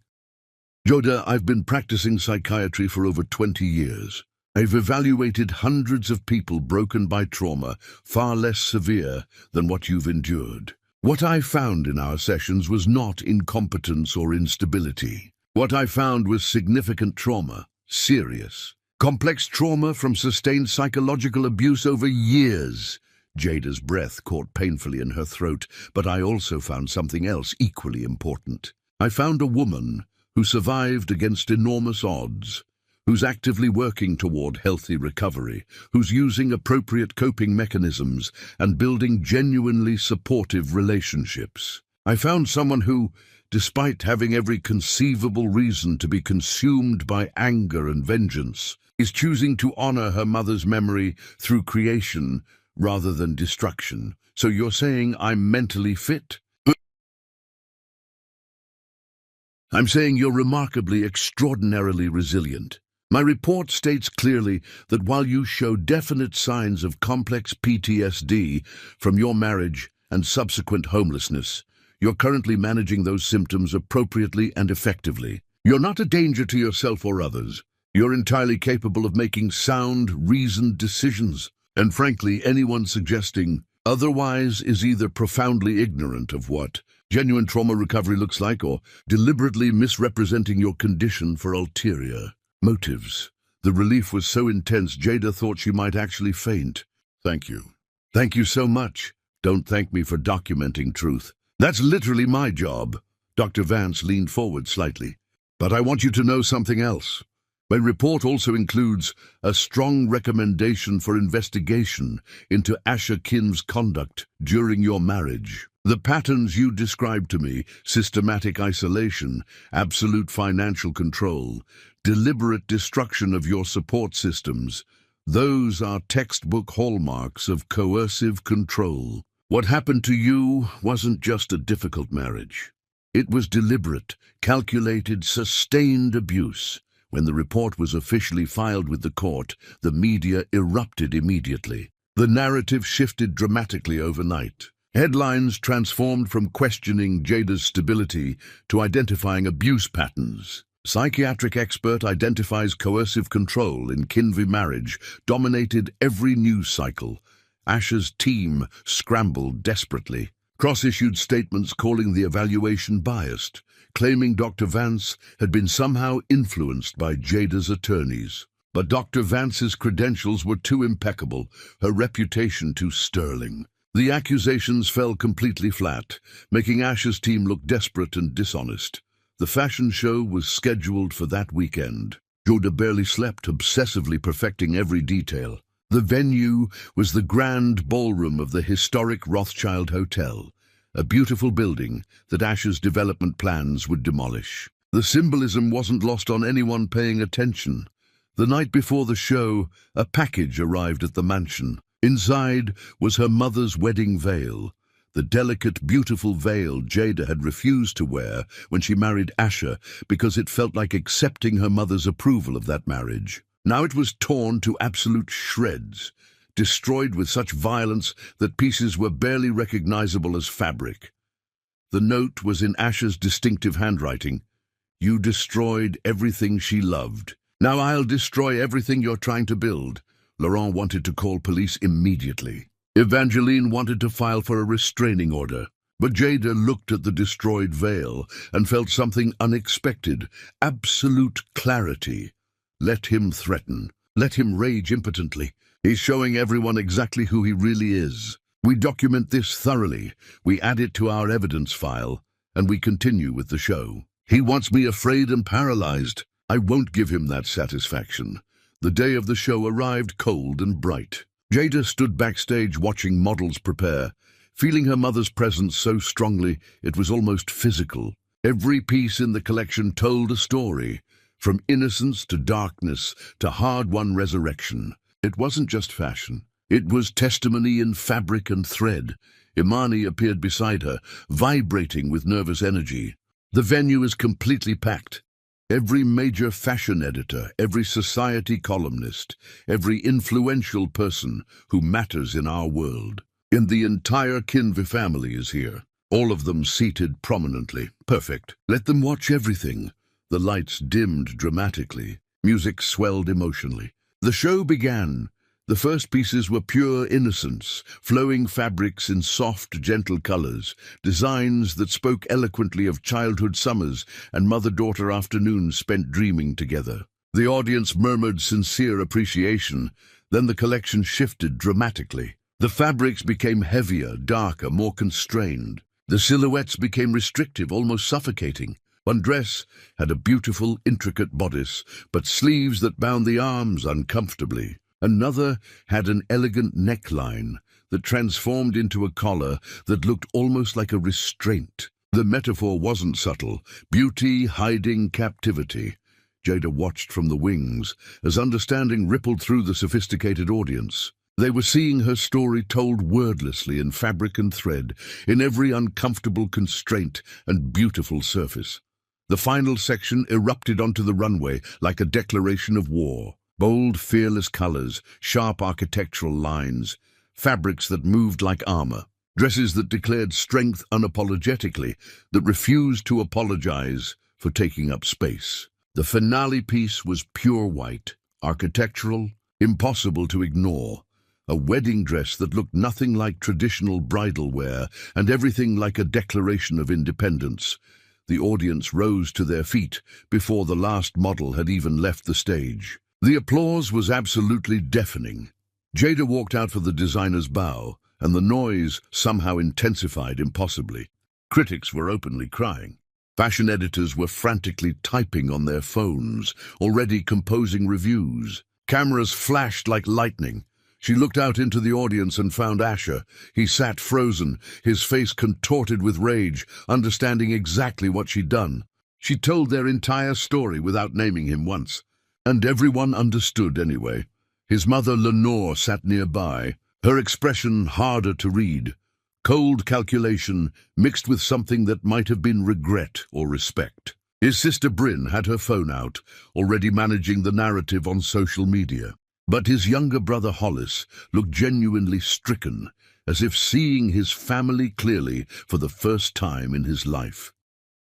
Jada, I've been practicing psychiatry for over 20 years. I've evaluated hundreds of people broken by trauma, far less severe than what you've endured. What I found in our sessions was not incompetence or instability. What I found was significant trauma, serious, complex trauma from sustained psychological abuse over years. Jada's breath caught painfully in her throat, but I also found something else equally important. I found a woman who survived against enormous odds, who's actively working toward healthy recovery, who's using appropriate coping mechanisms and building genuinely supportive relationships. I found someone who, despite having every conceivable reason to be consumed by anger and vengeance, is choosing to honor her mother's memory through creation rather than destruction. So you're saying I'm mentally fit? I'm saying you're remarkably, extraordinarily resilient. My report states clearly that while you show definite signs of complex PTSD from your marriage and subsequent homelessness, you're currently managing those symptoms appropriately and effectively. You're not a danger to yourself or others. You're entirely capable of making sound, reasoned decisions. And frankly, anyone suggesting otherwise is either profoundly ignorant of what genuine trauma recovery looks like or deliberately misrepresenting your condition for ulterior motives. The relief was so intense, Jada thought she might actually faint. Thank you. Thank you so much. Don't thank me for documenting truth. That's literally my job. Dr. Vance leaned forward slightly. But I want you to know something else. My report also includes a strong recommendation for investigation into Asher Kin's conduct during your marriage. The patterns you described to me, systematic isolation, absolute financial control, deliberate destruction of your support systems, those are textbook hallmarks of coercive control. What happened to you wasn't just a difficult marriage. It was deliberate, calculated, sustained abuse. When the report was officially filed with the court, the media erupted immediately. The narrative shifted dramatically overnight. Headlines transformed from questioning Jada's stability to identifying abuse patterns. Psychiatric expert identifies coercive control in Kinvi marriage dominated every news cycle. Asher's team scrambled desperately. Cross-issued statements calling the evaluation biased, claiming Dr. Vance had been somehow influenced by Jada's attorneys. But Dr. Vance's credentials were too impeccable, her reputation too sterling. The accusations fell completely flat, making Asher's team look desperate and dishonest. The fashion show was scheduled for that weekend. Jada barely slept, obsessively perfecting every detail. The venue was the grand ballroom of the historic Rothschild Hotel, a beautiful building that Asher's development plans would demolish. The symbolism wasn't lost on anyone paying attention. The night before the show, a package arrived at the mansion. Inside was her mother's wedding veil, the delicate, beautiful veil Jada had refused to wear when she married Asher because it felt like accepting her mother's approval of that marriage. Now it was torn to absolute shreds, destroyed with such violence that pieces were barely recognizable as fabric. The note was in Asher's distinctive handwriting. You destroyed everything she loved. Now I'll destroy everything you're trying to build. Laurent wanted to call police immediately. Evangeline wanted to file for a restraining order. But Jada looked at the destroyed veil and felt something unexpected, absolute clarity. Let him threaten. Let him rage impotently. He's showing everyone exactly who he really is. We document this thoroughly. We add it to our evidence file, and we continue with the show. He wants me afraid and paralyzed. I won't give him that satisfaction. The day of the show arrived cold and bright. Jada stood backstage watching models prepare, feeling her mother's presence so strongly it was almost physical. Every piece in the collection told a story, from innocence to darkness to hard-won resurrection. It wasn't just fashion. It was testimony in fabric and thread. Imani appeared beside her, vibrating with nervous energy. The venue is completely packed. Every major fashion editor, every society columnist, every influential person who matters in our world. And the entire Kinvi family is here, all of them seated prominently. Perfect. Let them watch everything. The lights dimmed dramatically. Music swelled emotionally. The show began. The first pieces were pure innocence, flowing fabrics in soft, gentle colors, designs that spoke eloquently of childhood summers and mother-daughter afternoons spent dreaming together. The audience murmured sincere appreciation. Then the collection shifted dramatically. The fabrics became heavier, darker, more constrained. The silhouettes became restrictive, almost suffocating. One dress had a beautiful, intricate bodice, but sleeves that bound the arms uncomfortably. Another had an elegant neckline that transformed into a collar that looked almost like a restraint. The metaphor wasn't subtle. Beauty hiding captivity. Jada watched from the wings as understanding rippled through the sophisticated audience. They were seeing her story told wordlessly in fabric and thread, in every uncomfortable constraint and beautiful surface. The final section erupted onto the runway like a declaration of war. Bold, fearless colors, sharp architectural lines, fabrics that moved like armor, dresses that declared strength unapologetically, that refused to apologize for taking up space. The finale piece was pure white, architectural, impossible to ignore. a wedding dress that looked nothing like traditional bridal wear and everything like a declaration of independence. The audience rose to their feet before the last model had even left the stage. The applause was absolutely deafening. Jada walked out for the designer's bow, and the noise somehow intensified impossibly. Critics were openly crying. Fashion editors were frantically typing on their phones, already composing reviews. Cameras flashed like lightning. She looked out into the audience and found Asher. He sat frozen, his face contorted with rage, understanding exactly what she'd done. She told their entire story without naming him once. And everyone understood anyway. His mother, Lenore, sat nearby, her expression harder to read. Cold calculation mixed with something that might have been regret or respect. His sister Bryn had her phone out, already managing the narrative on social media. But his younger brother Hollis looked genuinely stricken, as if seeing his family clearly for the first time in his life.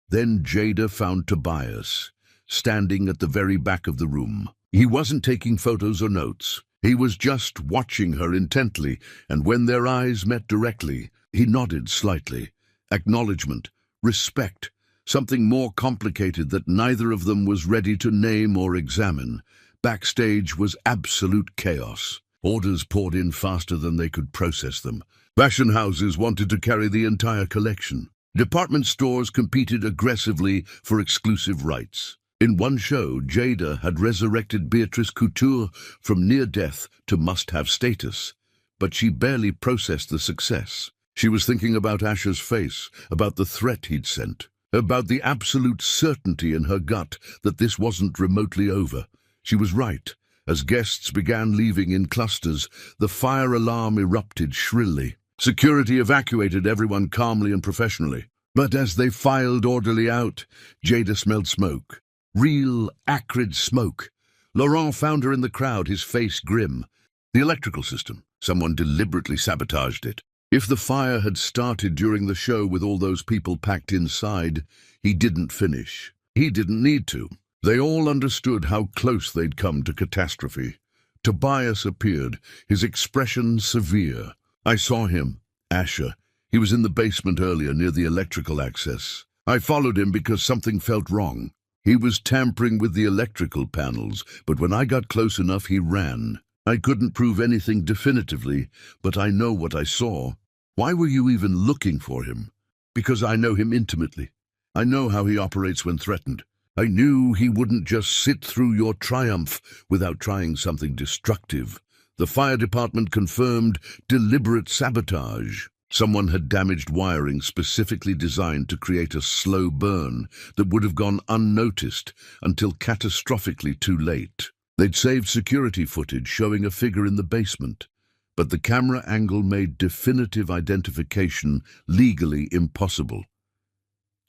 Then Jada found Tobias, standing at the very back of the room. He wasn't taking photos or notes. He was just watching her intently, and when their eyes met directly, he nodded slightly. Acknowledgement, respect, something more complicated that neither of them was ready to name or examine. Backstage was absolute chaos. Orders poured in faster than they could process them. Fashion houses wanted to carry the entire collection. Department stores competed aggressively for exclusive rights. In one show, Jada had resurrected Beatrice Couture from near death to must-have status, but she barely processed the success. She was thinking about Asher's face, about the threat he'd sent, about the absolute certainty in her gut that this wasn't remotely over. She was right. As guests began leaving in clusters, the fire alarm erupted shrilly. Security evacuated everyone calmly and professionally. But as they filed orderly out, Jada smelled smoke. Real, acrid smoke. Laurent found her in the crowd, his face grim. The electrical system. Someone deliberately sabotaged it. If the fire had started during the show with all those people packed inside, he didn't finish. He didn't need to. They all understood how close they'd come to catastrophe. Tobias appeared, his expression severe. I saw him, Asher. He was in the basement earlier near the electrical access. I followed him because something felt wrong. He was tampering with the electrical panels, but when I got close enough, he ran. I couldn't prove anything definitively, but I know what I saw. Why were you even looking for him? Because I know him intimately. I know how he operates when threatened. I knew he wouldn't just sit through your triumph without trying something destructive. The fire department confirmed deliberate sabotage. Someone had damaged wiring specifically designed to create a slow burn that would have gone unnoticed until catastrophically too late. They'd saved security footage showing a figure in the basement, but the camera angle made definitive identification legally impossible.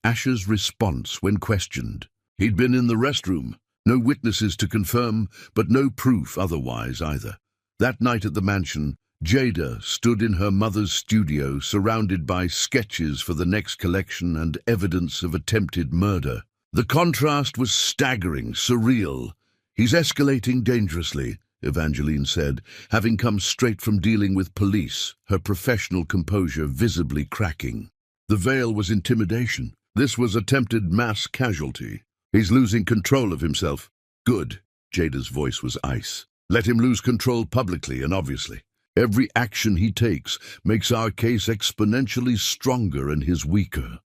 Asher's response when questioned. He'd been in the restroom. No witnesses to confirm, but no proof otherwise either. That night at the mansion, Jada stood in her mother's studio surrounded by sketches for the next collection and evidence of attempted murder. The contrast was staggering, surreal. He's escalating dangerously, Evangeline said, having come straight from dealing with police, her professional composure visibly cracking. The veil was intimidation. This was attempted mass casualty. He's losing control of himself. Good. Jada's voice was ice. Let him lose control publicly and obviously. Every action he takes makes our case exponentially stronger and his weaker.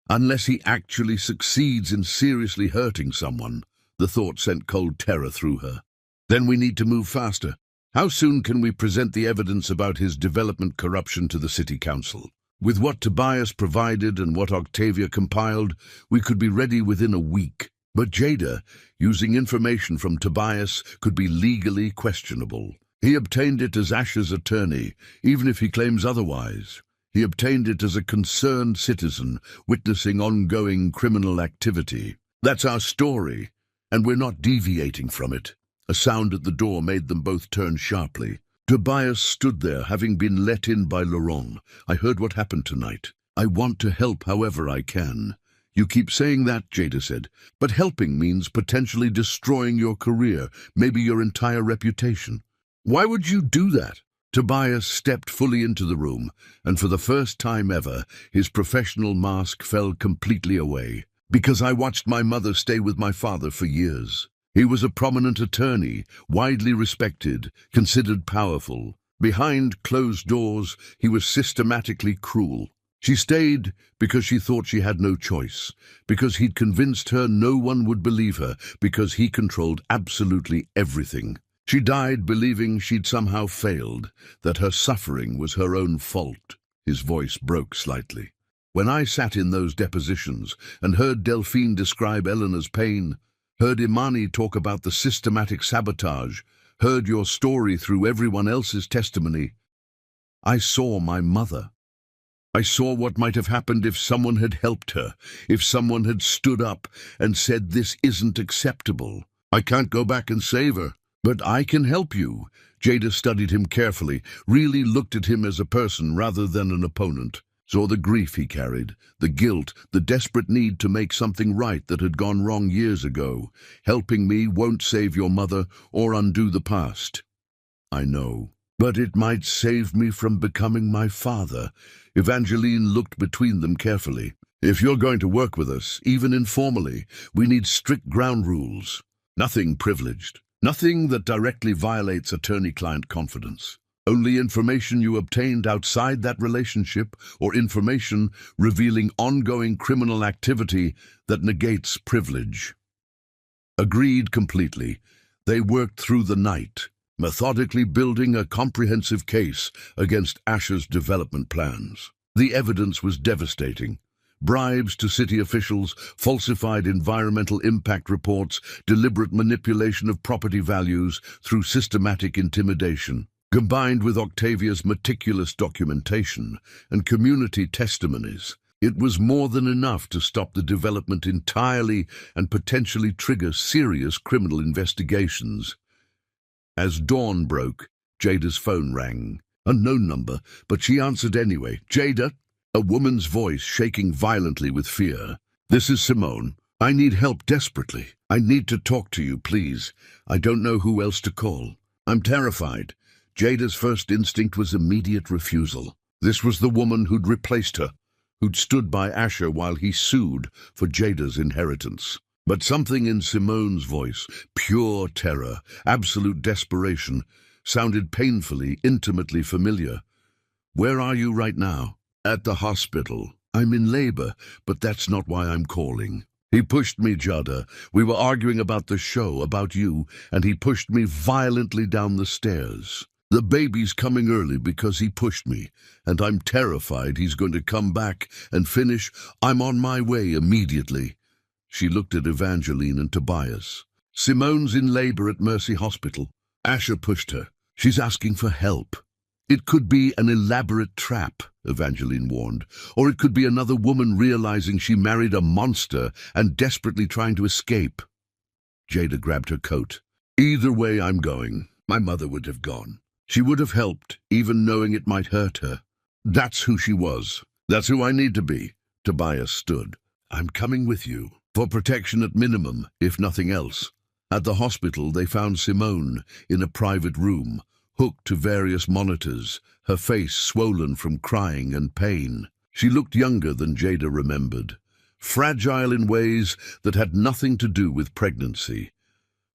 Unless he actually succeeds in seriously hurting someone, the thought sent cold terror through her. Then we need to move faster. How soon can we present the evidence about his development corruption to the city council? With what Tobias provided and what Octavia compiled, we could be ready within a week. But Jada, using information from Tobias, could be legally questionable. He obtained it as Asher's attorney, even if he claims otherwise. He obtained it as a concerned citizen, witnessing ongoing criminal activity. That's our story, and we're not deviating from it. A sound at the door made them both turn sharply. Tobias stood there, having been let in by Laurent. I heard what happened tonight. I want to help however I can. You keep saying that, Jada said, but helping means potentially destroying your career, maybe your entire reputation. Why would you do that? Tobias stepped fully into the room, and for the first time ever, his professional mask fell completely away. Because I watched my mother stay with my father for years. He was a prominent attorney, widely respected, considered powerful. Behind closed doors, he was systematically cruel. She stayed because she thought she had no choice, because he'd convinced her no one would believe her, because he controlled absolutely everything. She died believing she'd somehow failed, that her suffering was her own fault. His voice broke slightly. When I sat in those depositions and heard Delphine describe Eleanor's pain, heard Imani talk about the systematic sabotage, heard your story through everyone else's testimony, I saw my mother. I saw what might have happened if someone had helped her, if someone had stood up and said this isn't acceptable. I can't go back and save her, but I can help you. Jada studied him carefully, really looked at him as a person rather than an opponent, saw the grief he carried, the guilt, the desperate need to make something right that had gone wrong years ago. Helping me won't save your mother or undo the past. I know. But it might save me from becoming my father. Evangeline looked between them carefully. If you're going to work with us, even informally, we need strict ground rules. Nothing privileged. Nothing that directly violates attorney-client confidence. Only information you obtained outside that relationship or information revealing ongoing criminal activity that negates privilege. Agreed completely. They worked through the night, methodically building a comprehensive case against Asher's development plans. The evidence was devastating. Bribes to city officials, falsified environmental impact reports, deliberate manipulation of property values through systematic intimidation. Combined with Octavia's meticulous documentation and community testimonies, it was more than enough to stop the development entirely and potentially trigger serious criminal investigations. As dawn broke, Jada's phone rang. Unknown number, but she answered anyway. Jada, a woman's voice shaking violently with fear. This is Simone. I need help desperately. I need to talk to you, please. I don't know who else to call. I'm terrified. Jada's first instinct was immediate refusal. This was the woman who'd replaced her, who'd stood by Asher while he sued for Jada's inheritance. But something in Simone's voice, pure terror, absolute desperation, sounded painfully, intimately familiar. Where are you right now? At the hospital. I'm in labor, but that's not why I'm calling. He pushed me, Jada. We were arguing about the show, about you, and he pushed me violently down the stairs. The baby's coming early because he pushed me, and I'm terrified he's going to come back and finish. I'm on my way immediately. She looked at Evangeline and Tobias. Simone's in labor at Mercy Hospital. Asher pushed her. She's asking for help. It could be an elaborate trap, Evangeline warned, or it could be another woman realizing she married a monster and desperately trying to escape. Jada grabbed her coat. Either way I'm going. My mother would have gone. She would have helped, even knowing it might hurt her. That's who she was. That's who I need to be. Tobias stood. I'm coming with you. For protection at minimum, if nothing else. At the hospital, they found Simone in a private room, hooked to various monitors, her face swollen from crying and pain. She looked younger than Jada remembered, fragile in ways that had nothing to do with pregnancy.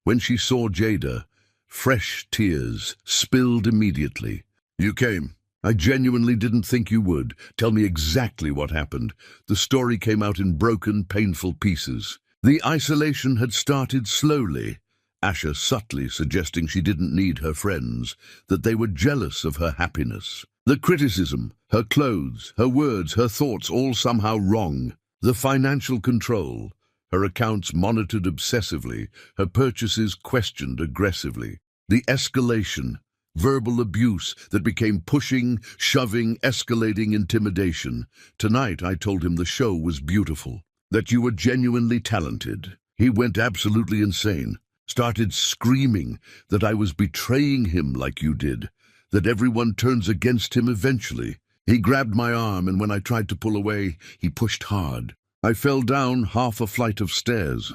When she saw Jada, fresh tears spilled immediately. You came. I genuinely didn't think you would. Tell me exactly what happened. The story came out in broken, painful pieces. The isolation had started slowly, Asher subtly suggesting she didn't need her friends, that they were jealous of her happiness. The criticism, her clothes, her words, her thoughts, all somehow wrong. The financial control, her accounts monitored obsessively, her purchases questioned aggressively. The escalation, verbal abuse that became pushing, shoving, escalating intimidation. Tonight I told him the show was beautiful, that you were genuinely talented. He went absolutely insane, started screaming that I was betraying him like you did, that everyone turns against him eventually. He grabbed my arm, and when I tried to pull away, he pushed hard. I fell down half a flight of stairs.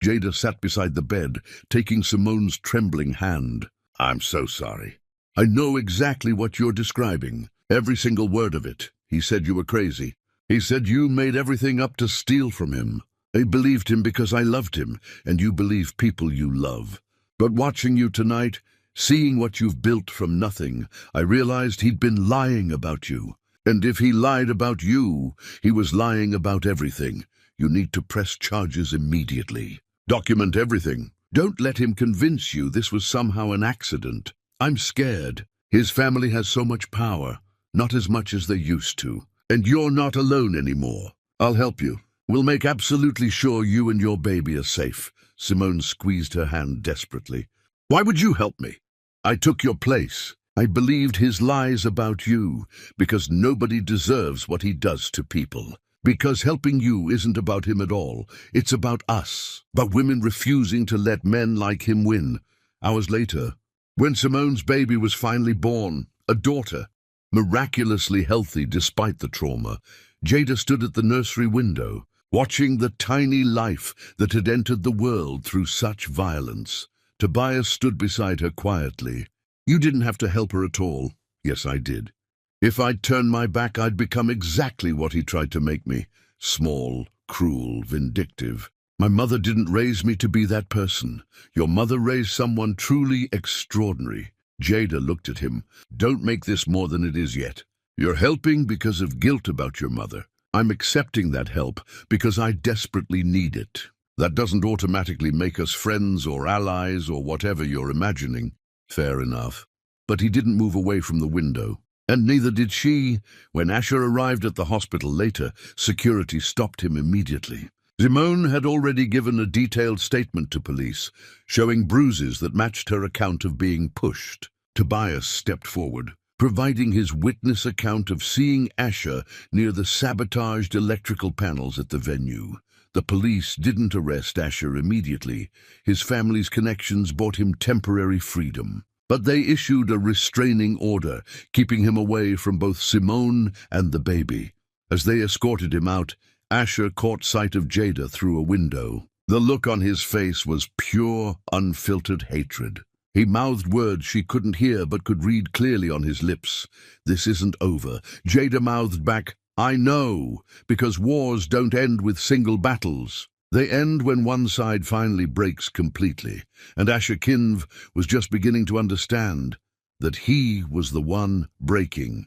Jada sat beside the bed, taking Simone's trembling hand. I'm so sorry. I know exactly what you're describing. Every single word of it. He said you were crazy. He said you made everything up to steal from him. I believed him because I loved him, and you believe people you love. But watching you tonight, seeing what you've built from nothing, I realized he'd been lying about you. And if he lied about you, he was lying about everything. You need to press charges immediately. Document everything. Don't let him convince you this was somehow an accident. I'm scared. His family has so much power, not as much as they used to. And you're not alone anymore. I'll help you. We'll make absolutely sure you and your baby are safe. Simone squeezed her hand desperately. Why would you help me? I took your place. I believed his lies about you, because nobody deserves what he does to people. Because helping you isn't about him at all. It's about us. About women refusing to let men like him win. Hours later, when Simone's baby was finally born, a daughter, miraculously healthy despite the trauma, Jada stood at the nursery window, watching the tiny life that had entered the world through such violence. Tobias stood beside her quietly. You didn't have to help her at all. Yes, I did. If I'd turned my back, I'd become exactly what he tried to make me. Small, cruel, vindictive. My mother didn't raise me to be that person. Your mother raised someone truly extraordinary. Jada looked at him. Don't make this more than it is yet. You're helping because of guilt about your mother. I'm accepting that help because I desperately need it. That doesn't automatically make us friends or allies or whatever you're imagining. Fair enough. But he didn't move away from the window. And neither did she. When Asher arrived at the hospital later, security stopped him immediately. Simone had already given a detailed statement to police, showing bruises that matched her account of being pushed. Tobias stepped forward, providing his witness account of seeing Asher near the sabotaged electrical panels at the venue. The police didn't arrest Asher immediately. His family's connections bought him temporary freedom. But they issued a restraining order, keeping him away from both Simone and the baby. As they escorted him out, Asher caught sight of Jada through a window. The look on his face was pure, unfiltered hatred. He mouthed words she couldn't hear but could read clearly on his lips. This isn't over. Jada mouthed back, I know, because wars don't end with single battles. They end when one side finally breaks completely, and Asher Kinv was just beginning to understand that he was the one breaking.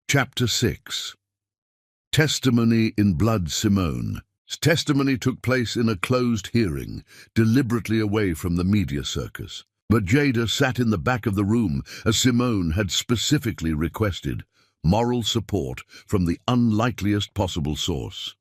Chapter 6. Testimony in Blood. Simone's testimony took place in a closed hearing, deliberately away from the media circus. But Jada sat in the back of the room, as Simone had specifically requested, moral support from the unlikeliest possible source.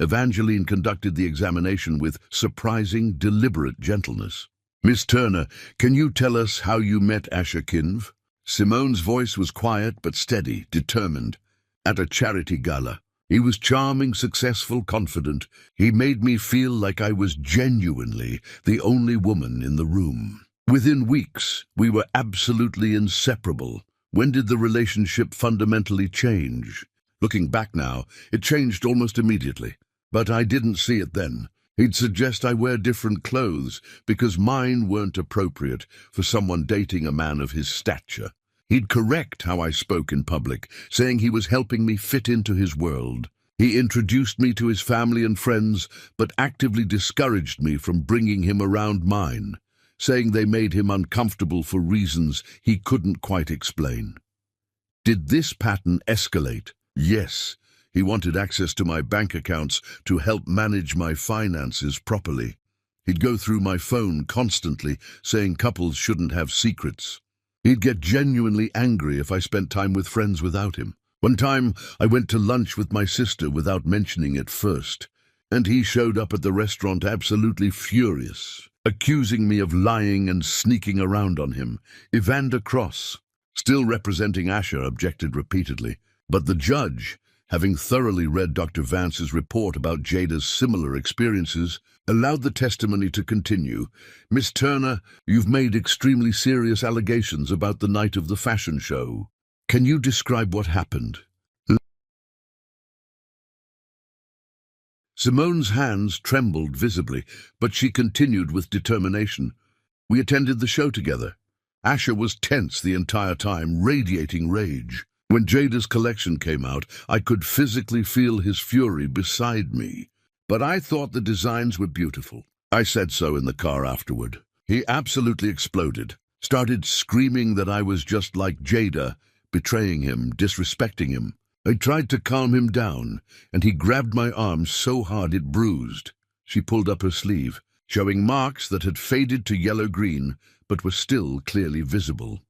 Evangeline conducted the examination with surprising, deliberate gentleness. Miss Turner, can you tell us how you met Asher Kinv? Simone's voice was quiet but steady, determined. At a charity gala. He was charming, successful, confident. He made me feel like I was genuinely the only woman in the room. Within weeks, we were absolutely inseparable. When did the relationship fundamentally change? Looking back now, it changed almost immediately. But I didn't see it then. He'd suggest I wear different clothes because mine weren't appropriate for someone dating a man of his stature. He'd correct how I spoke in public, saying he was helping me fit into his world. He introduced me to his family and friends, but actively discouraged me from bringing him around mine, saying they made him uncomfortable for reasons he couldn't quite explain. Did this pattern escalate? Yes. He wanted access to my bank accounts to help manage my finances properly. He'd go through my phone constantly, saying couples shouldn't have secrets. He'd get genuinely angry if I spent time with friends without him. One time, I went to lunch with my sister without mentioning it first, and he showed up at the restaurant absolutely furious, accusing me of lying and sneaking around on him. Evander Cross, still representing Asher, objected repeatedly, but the judge, having thoroughly read Dr. Vance's report about Jada's similar experiences, allowed the testimony to continue. Miss Turner, you've made extremely serious allegations about the night of the fashion show. Can you describe what happened? Simone's hands trembled visibly, but she continued with determination. We attended the show together. Asher was tense the entire time, radiating rage. When Jada's collection came out, I could physically feel his fury beside me. But I thought the designs were beautiful. I said so in the car afterward. He absolutely exploded, started screaming that I was just like Jada, betraying him, disrespecting him. I tried to calm him down, and he grabbed my arm so hard it bruised. She pulled up her sleeve, showing marks that had faded to yellow-green, but were still clearly visible.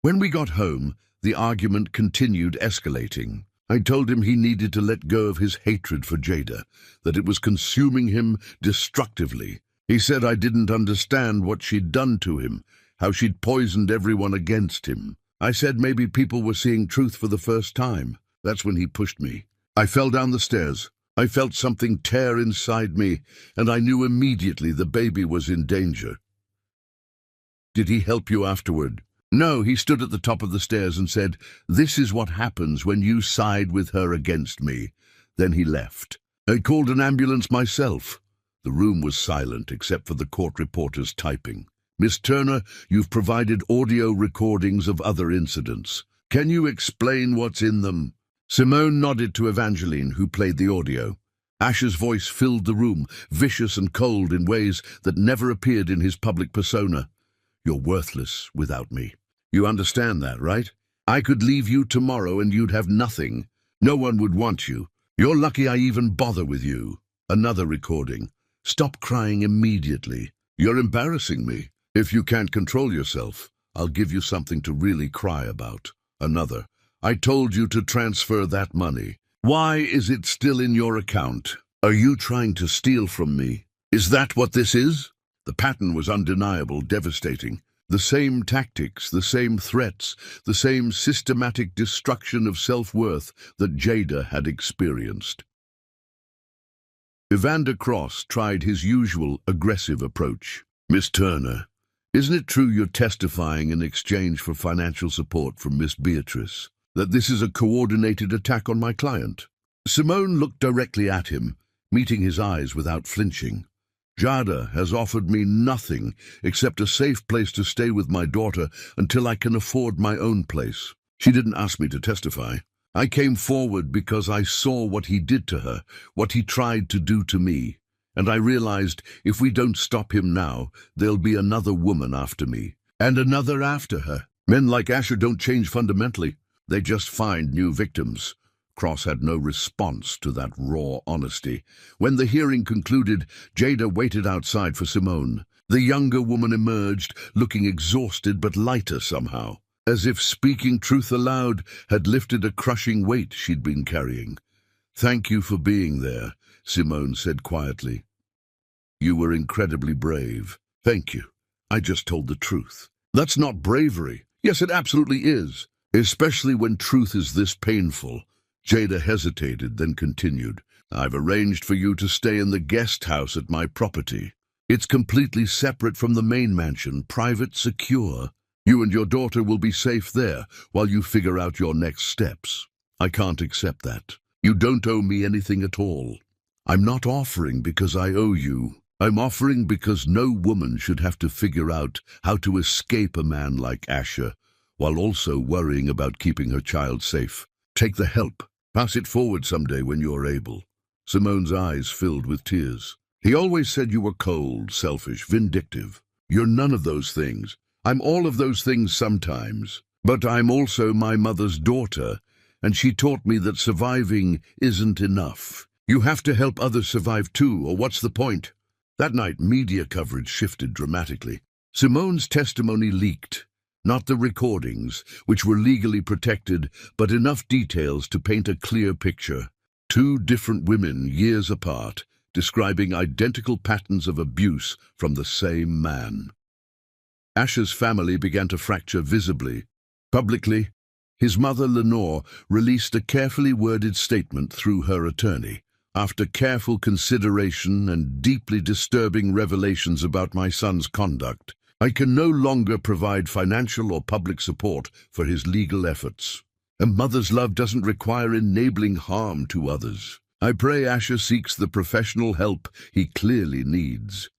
When we got home, the argument continued escalating. I told him he needed to let go of his hatred for Jada, that it was consuming him destructively. He said I didn't understand what she'd done to him, how she'd poisoned everyone against him. I said maybe people were seeing truth for the first time. That's when he pushed me. I fell down the stairs. I felt something tear inside me, and I knew immediately the baby was in danger. Did he help you afterward? No, he stood at the top of the stairs and said, "This is what happens when you side with her against me." Then he left. I called an ambulance myself. The room was silent except for the court reporters typing. Miss Turner, you've provided audio recordings of other incidents. Can you explain what's in them? Simone nodded to Evangeline, who played the audio. Asher's voice filled the room, vicious and cold in ways that never appeared in his public persona. You're worthless without me. You understand that, right? I could leave you tomorrow and you'd have nothing. No one would want you. You're lucky I even bother with you. Another recording. Stop crying immediately. You're embarrassing me. If you can't control yourself, I'll give you something to really cry about. Another. I told you to transfer that money. Why is it still in your account? Are you trying to steal from me? Is that what this is? The pattern was undeniable, devastating. The same tactics, the same threats, the same systematic destruction of self-worth that Jada had experienced. Evander Cross tried his usual aggressive approach. Miss Turner, isn't it true you're testifying in exchange for financial support from Miss Beatrice, that this is a coordinated attack on my client? Simone looked directly at him, meeting his eyes without flinching. Jada has offered me nothing except a safe place to stay with my daughter until I can afford my own place. She didn't ask me to testify. I came forward because I saw what he did to her, what he tried to do to me. And I realized if we don't stop him now, there'll be another woman after me, and another after her. Men like Asher don't change fundamentally. They just find new victims. Cross had no response to that raw honesty. When the hearing concluded, Jada waited outside for Simone. The younger woman emerged, looking exhausted but lighter somehow, as if speaking truth aloud had lifted a crushing weight she'd been carrying. "Thank you for being there," Simone said quietly. "You were incredibly brave." "Thank you. I just told the truth." "That's not bravery." "Yes, it absolutely is. Especially when truth is this painful." Jada hesitated, then continued. "I've arranged for you to stay in the guest house at my property. It's completely separate from the main mansion, private, secure. You and your daughter will be safe there while you figure out your next steps. I can't accept that. You don't owe me anything at all. I'm not offering because I owe you. I'm offering because no woman should have to figure out how to escape a man like Asher, while also worrying about keeping her child safe. Take the help. Pass it forward someday when you're able." Simone's eyes filled with tears. "He always said you were cold, selfish, vindictive. You're none of those things. I'm all of those things sometimes. But I'm also my mother's daughter, and she taught me that surviving isn't enough. You have to help others survive too, or what's the point?" That night, media coverage shifted dramatically. Simone's testimony leaked. Not the recordings, which were legally protected, but enough details to paint a clear picture. Two different women, years apart, describing identical patterns of abuse from the same man. Asher's family began to fracture visibly. Publicly, his mother, Lenore, released a carefully worded statement through her attorney. "After careful consideration and deeply disturbing revelations about my son's conduct, I can no longer provide financial or public support for his legal efforts. A mother's love doesn't require enabling harm to others. I pray Asher seeks the professional help he clearly needs.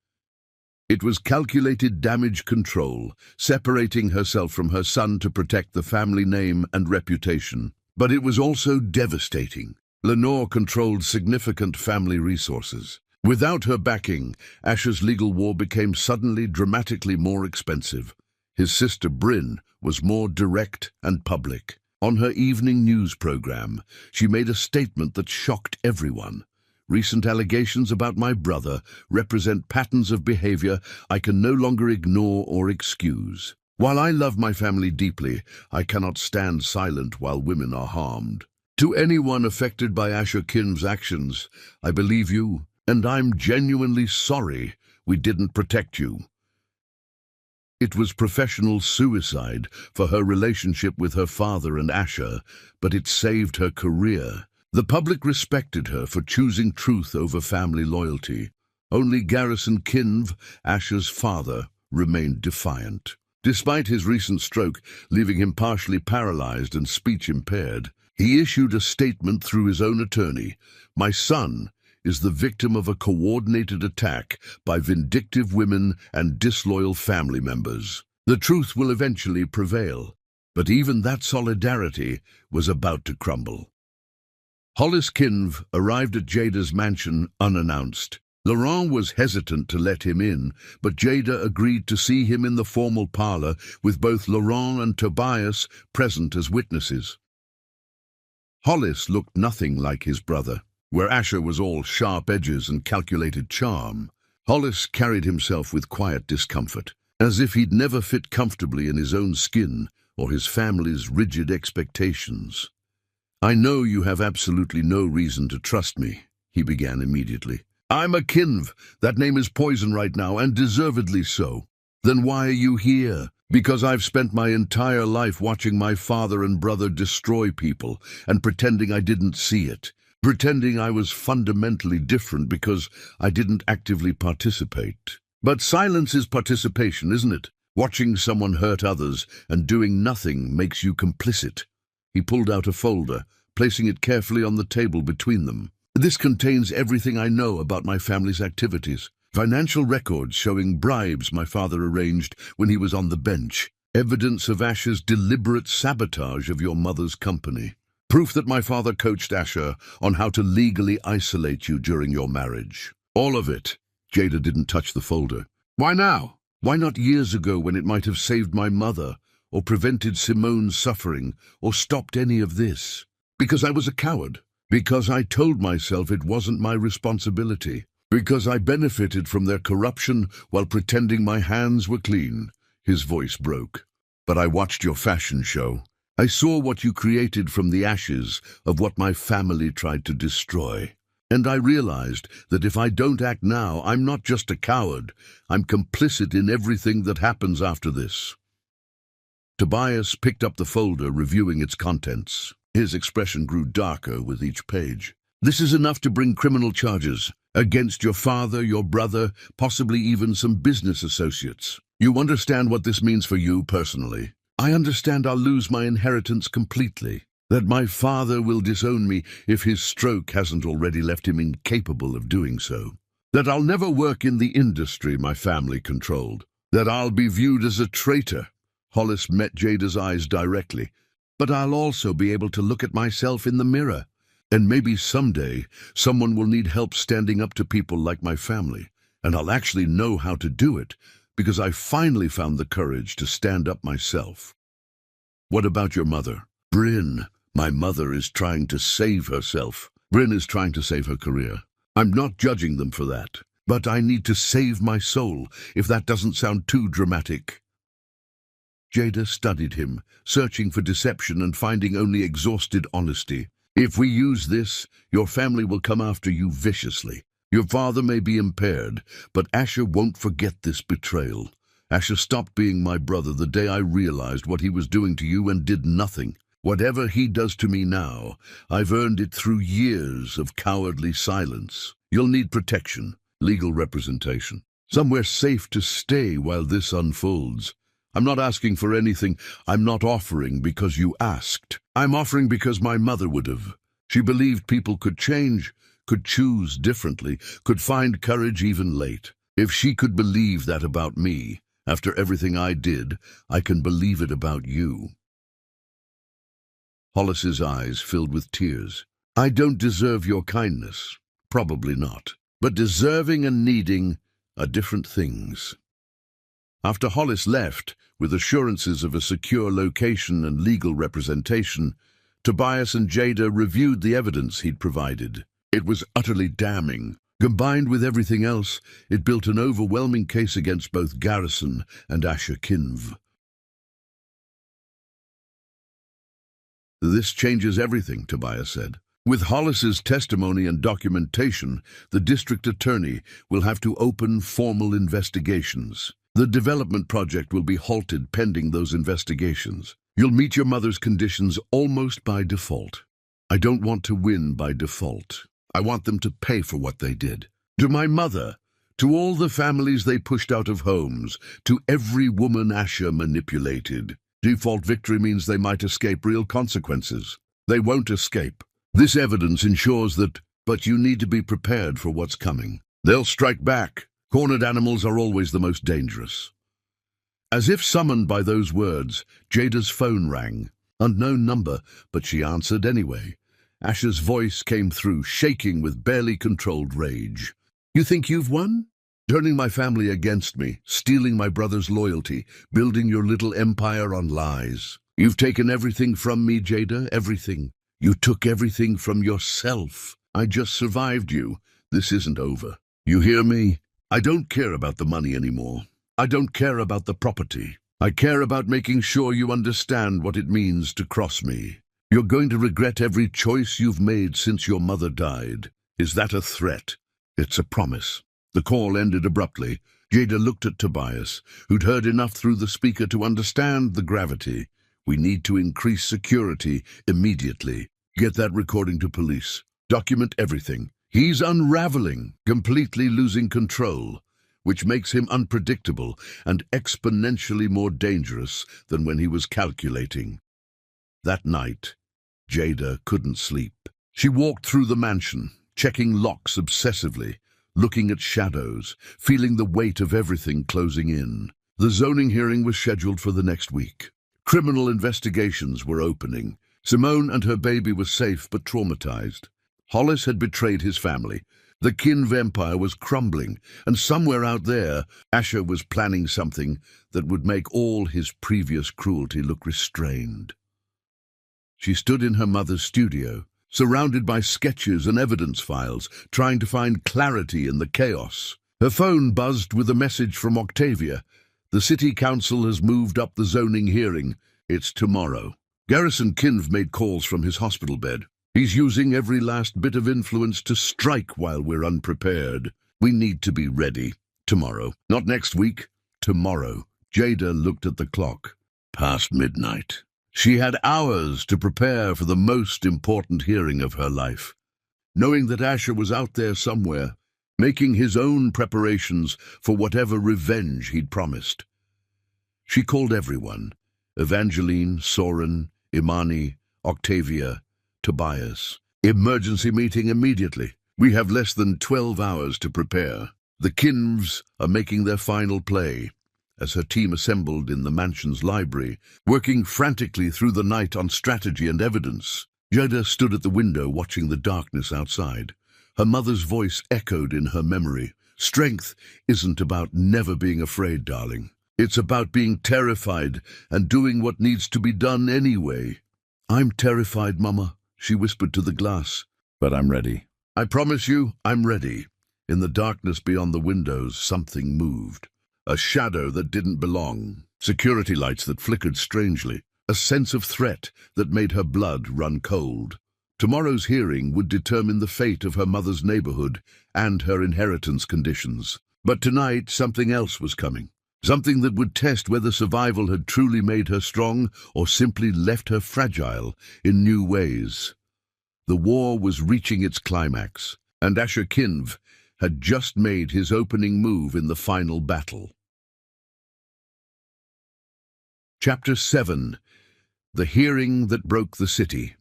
It was calculated damage control, separating herself from her son to protect the family name and reputation. But it was also devastating. Lenore controlled significant family resources. Without her backing, Asher's legal war became suddenly dramatically more expensive. His sister Bryn was more direct and public. On her evening news program, she made a statement that shocked everyone. Recent allegations about my brother represent patterns of behavior I can no longer ignore or excuse. While I love my family deeply, I cannot stand silent while women are harmed. To anyone affected by Asher Kinv's actions, I believe you, and I'm genuinely sorry we didn't protect you. It was professional suicide for her relationship with her father and Asher, but it saved her career. The public respected her for choosing truth over family loyalty. Only Garrison Kinv, Asher's father, remained defiant. Despite his recent stroke, leaving him partially paralyzed and speech-impaired, he issued a statement through his own attorney. My son is the victim of a coordinated attack by vindictive women and disloyal family members. The truth will eventually prevail, but even that solidarity was about to crumble. Hollis Kinv arrived at Jada's mansion unannounced. Laurent was hesitant to let him in, but Jada agreed to see him in the formal parlor with both Laurent and Tobias present as witnesses. Hollis looked nothing like his brother. Where Asher was all sharp edges and calculated charm, Hollis carried himself with quiet discomfort, as if he'd never fit comfortably in his own skin or his family's rigid expectations. I know you have absolutely no reason to trust me, he began immediately. I'm a Kinv. That name is poison right now, and deservedly so. Then why are you here? Because I've spent my entire life watching my father and brother destroy people and pretending I didn't see it. Pretending I was fundamentally different because I didn't actively participate. But silence is participation, isn't it? Watching someone hurt others and doing nothing makes you complicit. He pulled out a folder, placing it carefully on the table between them. This contains everything I know about my family's activities. Financial records showing bribes my father arranged when he was on the bench. Evidence of Asher's deliberate sabotage of your mother's company. Proof that my father coached Asher on how to legally isolate you during your marriage. All of it. Jada didn't touch the folder. Why now? Why not years ago when it might have saved my mother, or prevented Simone's suffering, or stopped any of this? Because I was a coward. Because I told myself it wasn't my responsibility. Because I benefited from their corruption while pretending my hands were clean. His voice broke. But I watched your fashion show. I saw what you created from the ashes of what my family tried to destroy. And I realized that if I don't act now, I'm not just a coward. I'm complicit in everything that happens after this. Tobias picked up the folder, reviewing its contents. His expression grew darker with each page. This is enough to bring criminal charges against your father, your brother, possibly even some business associates. You understand what this means for you personally? I understand I'll lose my inheritance completely, that my father will disown me if his stroke hasn't already left him incapable of doing so, that I'll never work in the industry my family controlled, that I'll be viewed as a traitor. Hollis met Jada's eyes directly. But I'll also be able to look at myself in the mirror, and maybe someday someone will need help standing up to people like my family, and I'll actually know how to do it, because I finally found the courage to stand up myself. What about your mother? Bryn. My mother is trying to save herself. Bryn is trying to save her career. I'm not judging them for that, but I need to save my soul, if that doesn't sound too dramatic. Jada studied him, searching for deception and finding only exhausted honesty. If we use this, your family will come after you viciously. Your father may be impaired, but Asher won't forget this betrayal. Asher stopped being my brother the day I realized what he was doing to you and did nothing. Whatever he does to me now, I've earned it through years of cowardly silence. You'll need protection, legal representation, somewhere safe to stay while this unfolds. I'm not asking for anything. I'm not offering because you asked. I'm offering because my mother would have. She believed people could change, could choose differently, could find courage even late. If she could believe that about me, after everything I did, I can believe it about you. Hollis's eyes filled with tears. I don't deserve your kindness. Probably not. But deserving and needing are different things. After Hollis left, with assurances of a secure location and legal representation, Tobias and Jada reviewed the evidence he'd provided. It was utterly damning. Combined with everything else, it built an overwhelming case against both Garrison and Asher Kinv. This changes everything, Tobias said. With Hollis's testimony and documentation, the district attorney will have to open formal investigations. The development project will be halted pending those investigations. You'll meet your mother's conditions almost by default. I don't want to win by default. I want them to pay for what they did. To my mother, to all the families they pushed out of homes, to every woman Asher manipulated. Default victory means they might escape real consequences. They won't escape. This evidence ensures that, but you need to be prepared for what's coming. They'll strike back. Cornered animals are always the most dangerous. As if summoned by those words, Jada's phone rang. Unknown number, but she answered anyway. Asher's voice came through, shaking with barely controlled rage. You think you've won? Turning my family against me, stealing my brother's loyalty, building your little empire on lies. You've taken everything from me, Jada, everything. You took everything from yourself. I just survived you. This isn't over. You hear me? I don't care about the money anymore. I don't care about the property. I care about making sure you understand what it means to cross me. You're going to regret every choice you've made since your mother died. Is that a threat? It's a promise. The call ended abruptly. Jada looked at Tobias, who'd heard enough through the speaker to understand the gravity. We need to increase security immediately. Get that recording to police. Document everything. He's unraveling, completely losing control, which makes him unpredictable and exponentially more dangerous than when he was calculating. That night, Jada couldn't sleep. She walked through the mansion, checking locks obsessively, looking at shadows, feeling the weight of everything closing in. The zoning hearing was scheduled for the next week. Criminal investigations were opening. Simone and her baby were safe but traumatized. Hollis had betrayed his family. The Kinv empire was crumbling, and somewhere out there, Asher was planning something that would make all his previous cruelty look restrained. She stood in her mother's studio, surrounded by sketches and evidence files, trying to find clarity in the chaos. Her phone buzzed with a message from Octavia. The city council has moved up the zoning hearing. It's tomorrow. Garrison Kinv made calls from his hospital bed. He's using every last bit of influence to strike while we're unprepared. We need to be ready. Tomorrow. Not next week. Tomorrow. Jada looked at the clock. Past midnight. She had hours to prepare for the most important hearing of her life. Knowing that Asher was out there somewhere, making his own preparations for whatever revenge he'd promised. She called everyone. Evangeline, Soren, Imani, Octavia, Tobias. Emergency meeting immediately. We have less than 12 hours to prepare. The Kinvs are making their final play. As her team assembled in the mansion's library, working frantically through the night on strategy and evidence, Jada stood at the window watching the darkness outside. Her mother's voice echoed in her memory. Strength isn't about never being afraid, darling. It's about being terrified and doing what needs to be done anyway. I'm terrified, Mama, she whispered to the glass, but I'm ready. I promise you, I'm ready. In the darkness beyond the windows, something moved. A shadow that didn't belong, security lights that flickered strangely, a sense of threat that made her blood run cold. Tomorrow's hearing would determine the fate of her mother's neighborhood and her inheritance conditions. But tonight, something else was coming. Something that would test whether survival had truly made her strong or simply left her fragile in new ways. The war was reaching its climax, and Asher Kinv had just made his opening move in the final battle. Chapter 7. The Hearing That Broke the City.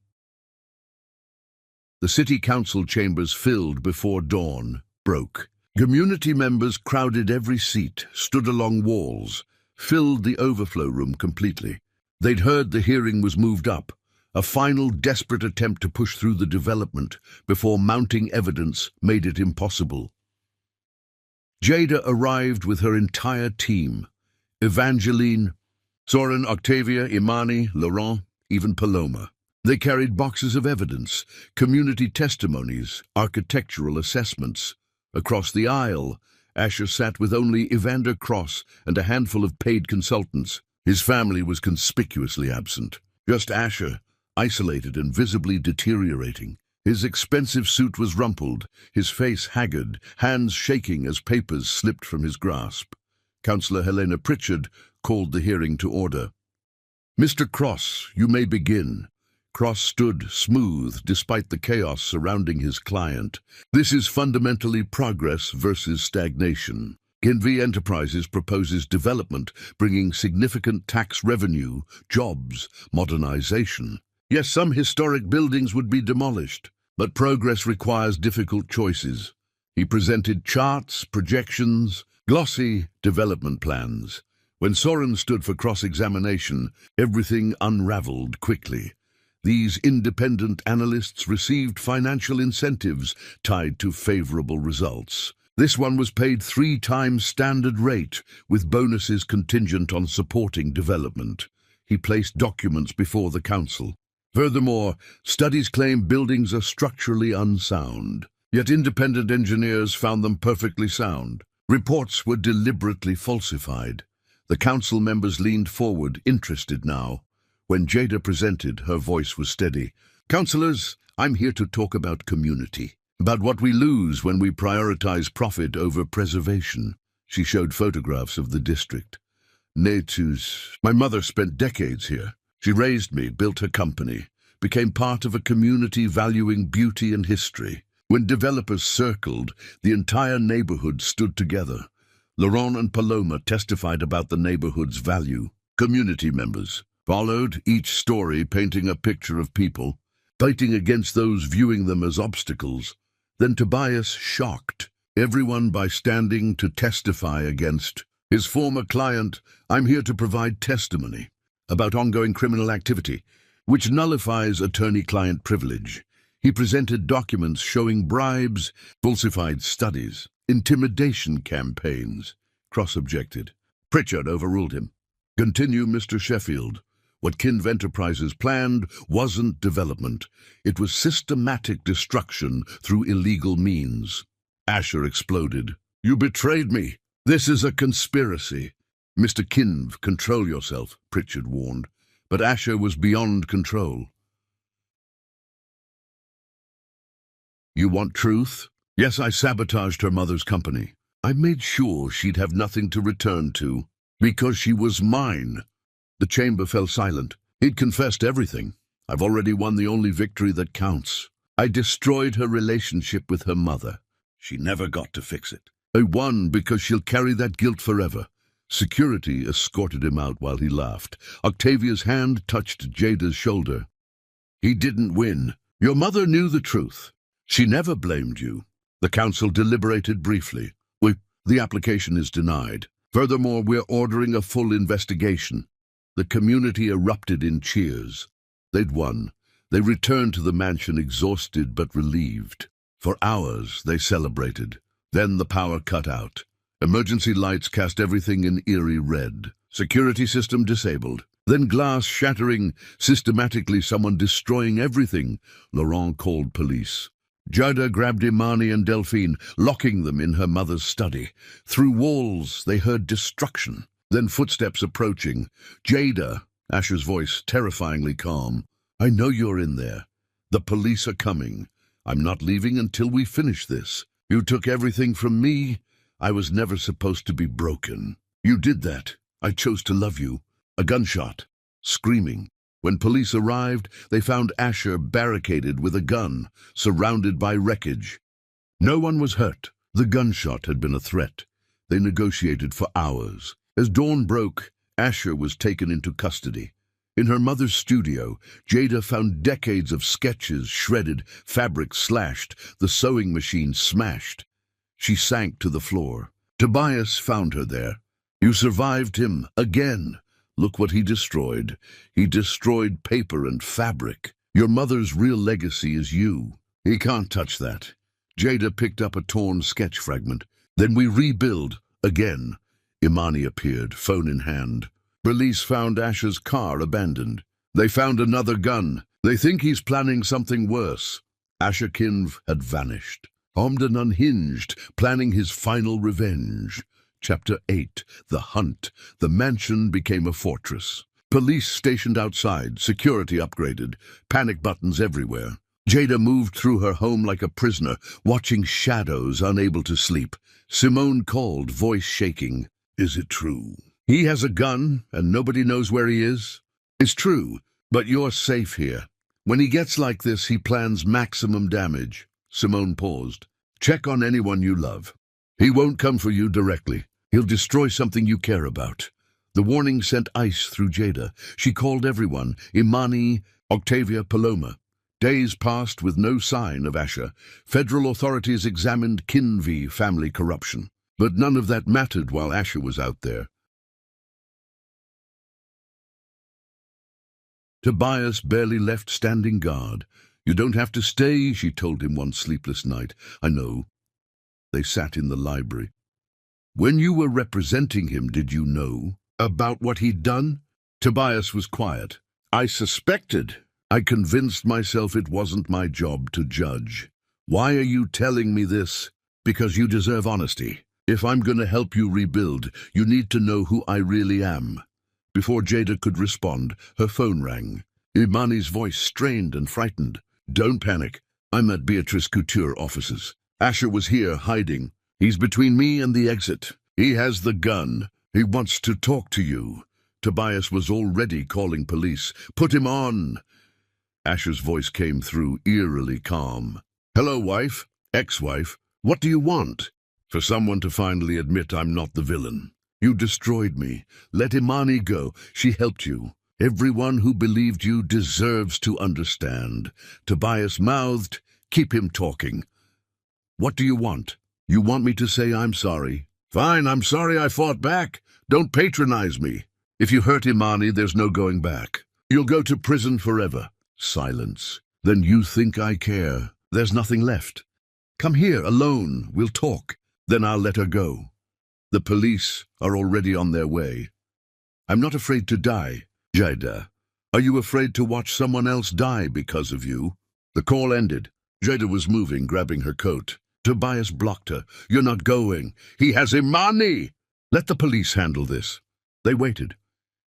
The city council chambers filled before dawn broke. Community members crowded every seat, stood along walls, filled the overflow room completely. They'd heard the hearing was moved up, a final desperate attempt to push through the development before mounting evidence made it impossible. Jada arrived with her entire team: Evangeline, Soren, Octavia, Imani, Laurent, even Paloma. They carried boxes of evidence, community testimonies, architectural assessments. Across the aisle, Asher sat with only Evander Cross and a handful of paid consultants. His family was conspicuously absent. Just Asher, isolated and visibly deteriorating. His expensive suit was rumpled, his face haggard, hands shaking as papers slipped from his grasp. Councillor Helena Pritchard called the hearing to order. "Mr. Cross, you may begin." Cross stood smooth despite the chaos surrounding his client. "This is fundamentally progress versus stagnation. Kinvey Enterprises proposes development, bringing significant tax revenue, jobs, modernization. Yes, some historic buildings would be demolished, but progress requires difficult choices." He presented charts, projections, glossy development plans. When Soren stood for cross-examination, everything unraveled quickly. These independent analysts received financial incentives tied to favorable results. This one was paid 3 times standard rate, with bonuses contingent on supporting development. He placed documents before the council. Furthermore, studies claim buildings are structurally unsound, yet independent engineers found them perfectly sound. Reports were deliberately falsified. The council members leaned forward, interested now. When Jada presented, her voice was steady. "Councillors, I'm here to talk about community, about what we lose when we prioritize profit over preservation." She showed photographs of the district. "Netus, my mother spent decades here. She raised me, built her company, became part of a community valuing beauty and history. When developers circled, the entire neighborhood stood together. Laurent and Paloma testified about the neighborhood's value. Community members followed, each story painting a picture of people, fighting against those viewing them as obstacles. Then Tobias shocked everyone by standing to testify against his former client. "I'm here to provide testimony about ongoing criminal activity, which nullifies attorney-client privilege." He presented documents showing bribes, falsified studies, intimidation campaigns. Cross objected. Pritchard overruled him. "Continue, Mr. Sheffield. What Kinv Enterprises planned wasn't development. It was systematic destruction through illegal means." Asher exploded. "You betrayed me. This is a conspiracy." "Mr. Kinv, control yourself," Pritchard warned. But Asher was beyond control. "You want truth?" "Yes, I sabotaged her mother's company. I made sure she'd have nothing to return to, because she was mine." The chamber fell silent. He'd confessed everything. "I've already won the only victory that counts. I destroyed her relationship with her mother. She never got to fix it. I won because she'll carry that guilt forever." Security escorted him out while he laughed. Octavia's hand touched Jada's shoulder. "He didn't win. Your mother knew the truth. She never blamed you." The council deliberated briefly. The application is denied. Furthermore, we're ordering a full investigation." The community erupted in cheers. They'd won. They returned to the mansion exhausted but relieved. For hours they celebrated. Then the power cut out. Emergency lights cast everything in eerie red. Security system disabled. Then glass shattering, systematically someone destroying everything. Laurent called police. Jada grabbed Imani and Delphine, locking them in her mother's study. Through walls they heard destruction. Then footsteps approaching. "Jada," Asher's voice terrifyingly calm. "I know you're in there. The police are coming. I'm not leaving until we finish this. You took everything from me. I was never supposed to be broken. You did that. I chose to love you." A gunshot. Screaming. When police arrived, they found Asher barricaded with a gun, surrounded by wreckage. No one was hurt. The gunshot had been a threat. They negotiated for hours. As dawn broke, Asher was taken into custody. In her mother's studio, Jada found decades of sketches shredded, fabric slashed, the sewing machine smashed. She sank to the floor. Tobias found her there. "You survived him again. Look what he destroyed. He destroyed paper and fabric. Your mother's real legacy is you. He can't touch that." Jada picked up a torn sketch fragment. "Then we rebuild again." Imani appeared, phone in hand. Police found Asher's car abandoned. They found another gun. They think he's planning something worse. Asher Kinv had vanished. Omden unhinged, planning his final revenge. Chapter 8. The Hunt. The mansion became a fortress. Police stationed outside, security upgraded, panic buttons everywhere. Jada moved through her home like a prisoner, watching shadows, unable to sleep. Simone called, voice shaking. "Is it true? He has a gun, and nobody knows where he is?" "It's true, but you're safe here. When he gets like this, he plans maximum damage." Simone paused. "Check on anyone you love. He won't come for you directly. He'll destroy something you care about." The warning sent ice through Jada. She called everyone, Imani, Octavia, Paloma. Days passed with no sign of Asher. Federal authorities examined Kinvi family corruption. But none of that mattered while Asher was out there. Tobias barely left standing guard. "You don't have to stay," she told him one sleepless night. "I know." They sat in the library. "When you were representing him, did you know about what he'd done?" Tobias was quiet. "I suspected. I convinced myself it wasn't my job to judge." "Why are you telling me this?" "Because you deserve honesty. If I'm going to help you rebuild, you need to know who I really am." Before Jada could respond, her phone rang. Imani's voice strained and frightened. "Don't panic. I'm at Beatrice Couture offices. Asher was here, hiding. He's between me and the exit. He has the gun. He wants to talk to you." Tobias was already calling police. "Put him on." Asher's voice came through, eerily calm. "Hello, wife, ex-wife. What do you want?" "For someone to finally admit I'm not the villain. You destroyed me. Let Imani go. She helped you. Everyone who believed you deserves to understand." Tobias mouthed, "Keep him talking." "What do you want? You want me to say I'm sorry?" "Fine, I'm sorry I fought back. Don't patronize me. If you hurt Imani, there's no going back. You'll go to prison forever." Silence. "Then you think I care? There's nothing left. Come here, alone. We'll talk. Then I'll let her go. The police are already on their way." "I'm not afraid to die." "Jada, are you afraid to watch someone else die because of you?" The call ended. Jada was moving, grabbing her coat. Tobias blocked her. "You're not going. He has Imani." "Let the police handle this." They waited.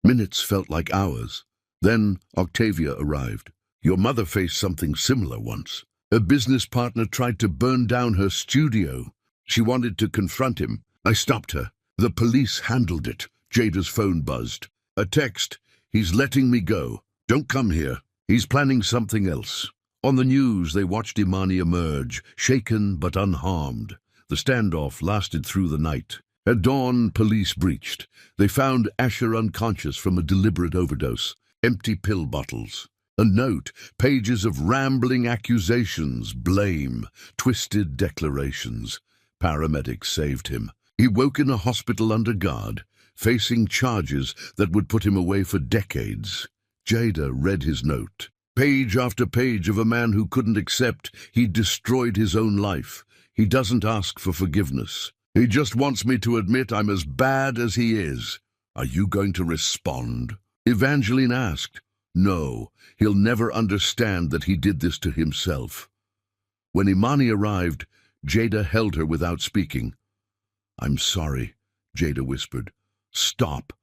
Minutes felt like hours. Then Octavia arrived. "Your mother faced something similar once. A business partner tried to burn down her studio. She wanted to confront him. I stopped her. The police handled it." Jada's phone buzzed. A text. "He's letting me go. Don't come here. He's planning something else." On the news, they watched Imani emerge, shaken but unharmed. The standoff lasted through the night. At dawn, police breached. They found Asher unconscious from a deliberate overdose. Empty pill bottles. A note, pages of rambling accusations, blame, twisted declarations. Paramedics saved him. He woke in a hospital under guard, facing charges that would put him away for decades. Jada read his note. Page after page of a man who couldn't accept he'd destroyed his own life. He doesn't ask for forgiveness. He just wants me to admit I'm as bad as he is. Are you going to respond? Evangeline asked. No, he'll never understand that he did this to himself. When Imani arrived, Jada held her without speaking. I'm sorry, Jada whispered. Stop.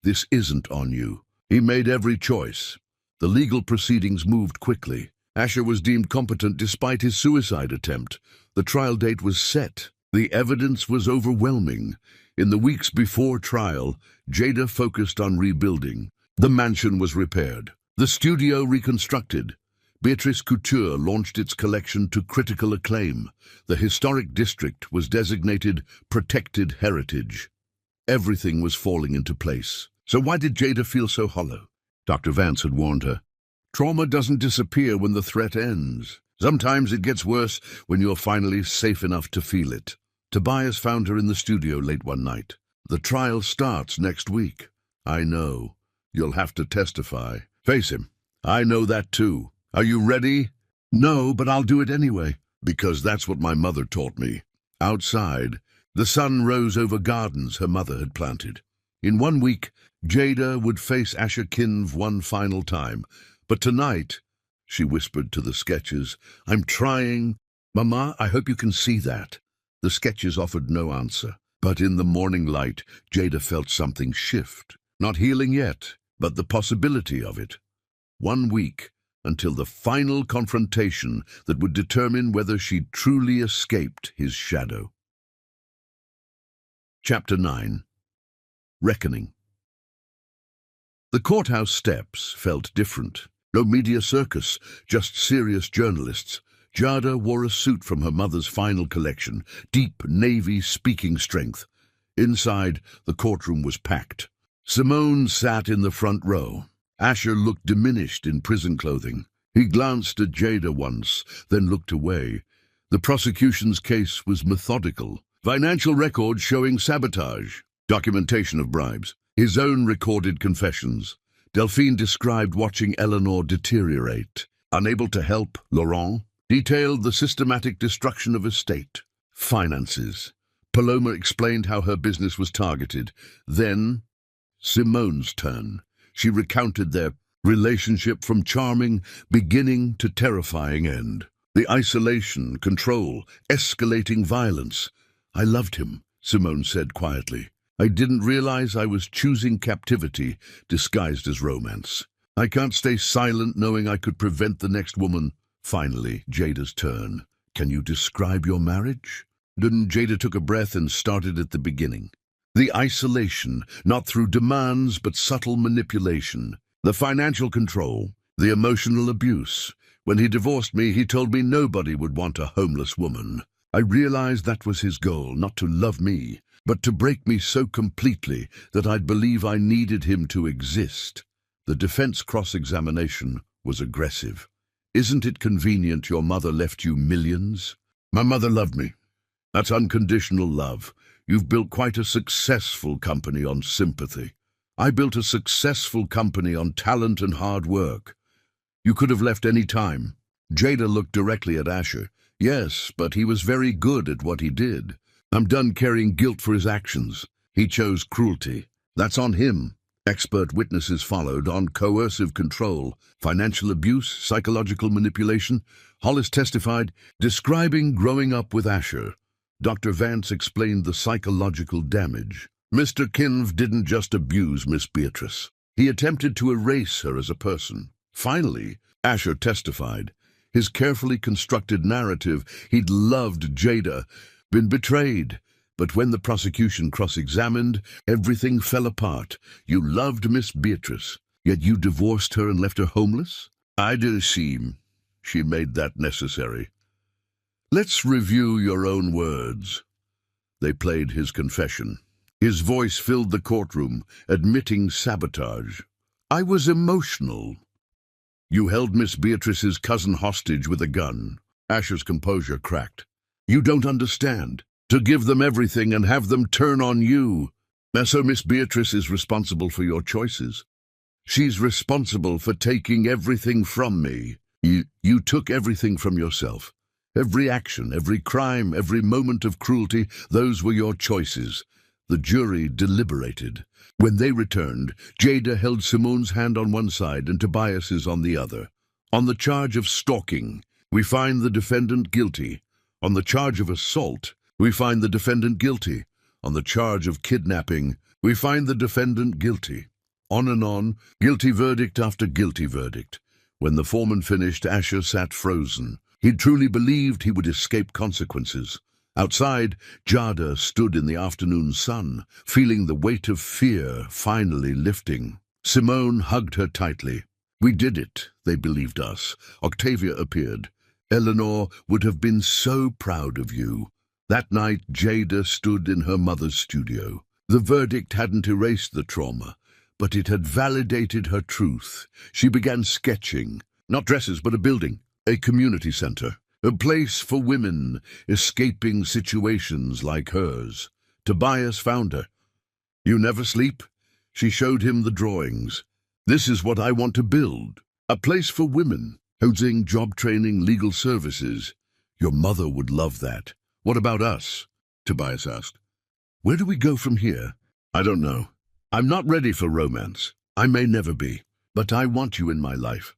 This isn't on you. He made every choice. The legal proceedings moved quickly. Asher was deemed competent despite his suicide attempt. The trial date was set. The evidence was overwhelming. In the weeks before trial, Jada focused on rebuilding. The mansion was repaired. The studio reconstructed. Beatrice Couture launched its collection to critical acclaim. The historic district was designated Protected Heritage. Everything was falling into place. So why did Jada feel so hollow? Dr. Vance had warned her. Trauma doesn't disappear when the threat ends. Sometimes it gets worse when you're finally safe enough to feel it. Tobias found her in the studio late one night. The trial starts next week. I know. You'll have to testify. Face him. I know that too. Are you ready? No, but I'll do it anyway. Because that's what my mother taught me. Outside, the sun rose over gardens her mother had planted. In 1 week, Jada would face Asher Kinv one final time. But tonight, she whispered to the sketches, I'm trying. Mama, I hope you can see that. The sketches offered no answer. But in the morning light, Jada felt something shift. Not healing yet, but the possibility of it. 1 week until the final confrontation that would determine whether she'd truly escaped his shadow. Chapter 9. Reckoning. The courthouse steps felt different. No media circus, just serious journalists. Jada wore a suit from her mother's final collection, deep navy speaking strength. Inside, the courtroom was packed. Simone sat in the front row. Asher looked diminished in prison clothing. He glanced at Jada once, then looked away. The prosecution's case was methodical. Financial records showing sabotage, documentation of bribes, his own recorded confessions. Delphine described watching Eleanor deteriorate. Unable to help, Laurent detailed the systematic destruction of estate, finances. Paloma explained how her business was targeted. Then, Simone's turn. She recounted their relationship from charming beginning to terrifying end. The isolation, control, escalating violence. I loved him, Simone said quietly. I didn't realize I was choosing captivity disguised as romance. I can't stay silent knowing I could prevent the next woman. Finally, Jada's turn. Can you describe your marriage? Jada took a breath and started at the beginning. The isolation, not through demands but subtle manipulation. The financial control, the emotional abuse. When he divorced me, he told me nobody would want a homeless woman. I realized that was his goal, not to love me, but to break me so completely that I'd believe I needed him to exist. The defense cross-examination was aggressive. Isn't it convenient your mother left you millions? My mother loved me. That's unconditional love. You've built quite a successful company on sympathy. I built a successful company on talent and hard work. You could have left any time. Jada looked directly at Asher. Yes, but he was very good at what he did. I'm done carrying guilt for his actions. He chose cruelty. That's on him. Expert witnesses followed on coercive control, financial abuse, psychological manipulation. Hollis testified, describing growing up with Asher. Dr. Vance explained the psychological damage. Mr. Kinv didn't just abuse Miss Beatrice. He attempted to erase her as a person. Finally, Asher testified. His carefully constructed narrative, he'd loved Jada, been betrayed. But when the prosecution cross-examined, everything fell apart. You loved Miss Beatrice, yet you divorced her and left her homeless? I do seem she made that necessary. Let's review your own words. They played his confession. His voice filled the courtroom, admitting sabotage. I was emotional. You held Miss Beatrice's cousin hostage with a gun. Asher's composure cracked. You don't understand. To give them everything and have them turn on you. So Miss Beatrice is responsible for your choices. She's responsible for taking everything from me. You took everything from yourself. Every action, every crime, every moment of cruelty, those were your choices. The jury deliberated. When they returned, Jada held Simone's hand on one side and Tobias's on the other. On the charge of stalking, we find the defendant guilty. On the charge of assault, we find the defendant guilty. On the charge of kidnapping, we find the defendant guilty. On and on, guilty verdict after guilty verdict. When the foreman finished, Asher sat frozen. He truly believed he would escape consequences. Outside, Jada stood in the afternoon sun, feeling the weight of fear finally lifting. Simone hugged her tightly. We did it, they believed us. Octavia appeared. Eleanor would have been so proud of you. That night, Jada stood in her mother's studio. The verdict hadn't erased the trauma, but it had validated her truth. She began sketching, not dresses, but a building, a community center, a place for women escaping situations like hers. Tobias found her. "You never sleep?" She showed him the drawings. "This is what I want to build. A place for women, housing, job training, legal services. Your mother would love that." "What about us?" Tobias asked. "Where do we go from here?" "I don't know. I'm not ready for romance. I may never be. But I want you in my life.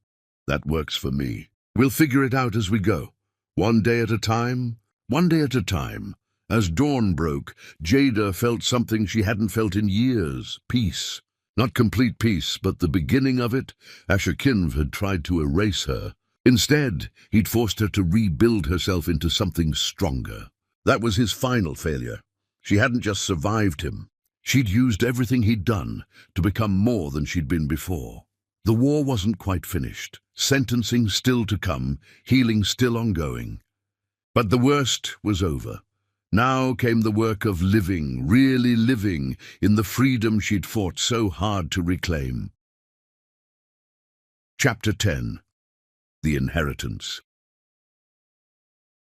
That works for me. We'll figure it out as we go. One day at a time, one day at a time." As dawn broke, Jada felt something she hadn't felt in years. Peace. Not complete peace, but the beginning of it. Asher Kinv had tried to erase her. Instead, he'd forced her to rebuild herself into something stronger. That was his final failure. She hadn't just survived him. She'd used everything he'd done to become more than she'd been before. The war wasn't quite finished. Sentencing still to come, healing still ongoing. But the worst was over. Now came the work of living, really living, in the freedom she'd fought so hard to reclaim. Chapter 10. The Inheritance.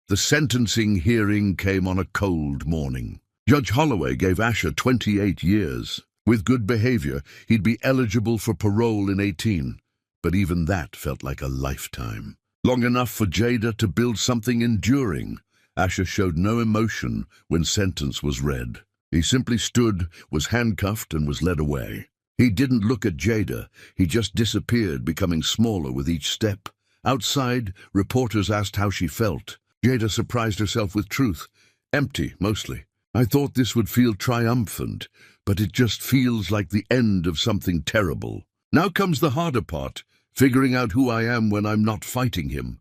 The sentencing hearing came on a cold morning. Judge Holloway gave Asher 28 years. With good behavior, he'd be eligible for parole in 18. But even that felt like a lifetime. Long enough for Jada to build something enduring. Asher showed no emotion when sentence was read. He simply stood, was handcuffed, and was led away. He didn't look at Jada. He just disappeared, becoming smaller with each step. Outside, reporters asked how she felt. Jada surprised herself with truth. Empty, mostly. "I thought this would feel triumphant, but it just feels like the end of something terrible. Now comes the harder part, figuring out who I am when I'm not fighting him."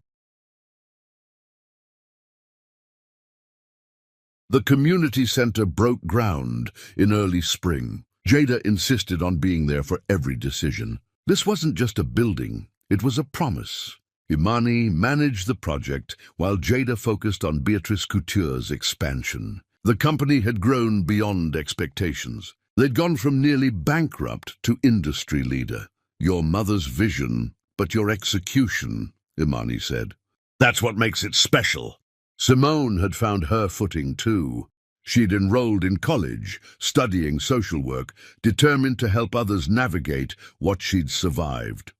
The community center broke ground in early spring. Jada insisted on being there for every decision. This wasn't just a building, it was a promise. Imani managed the project while Jada focused on Beatrice Couture's expansion. The company had grown beyond expectations. They'd gone from nearly bankrupt to industry leader. "Your mother's vision, but your execution," Imani said. "That's what makes it special." Simone had found her footing too. She'd enrolled in college, studying social work, determined to help others navigate what she'd survived.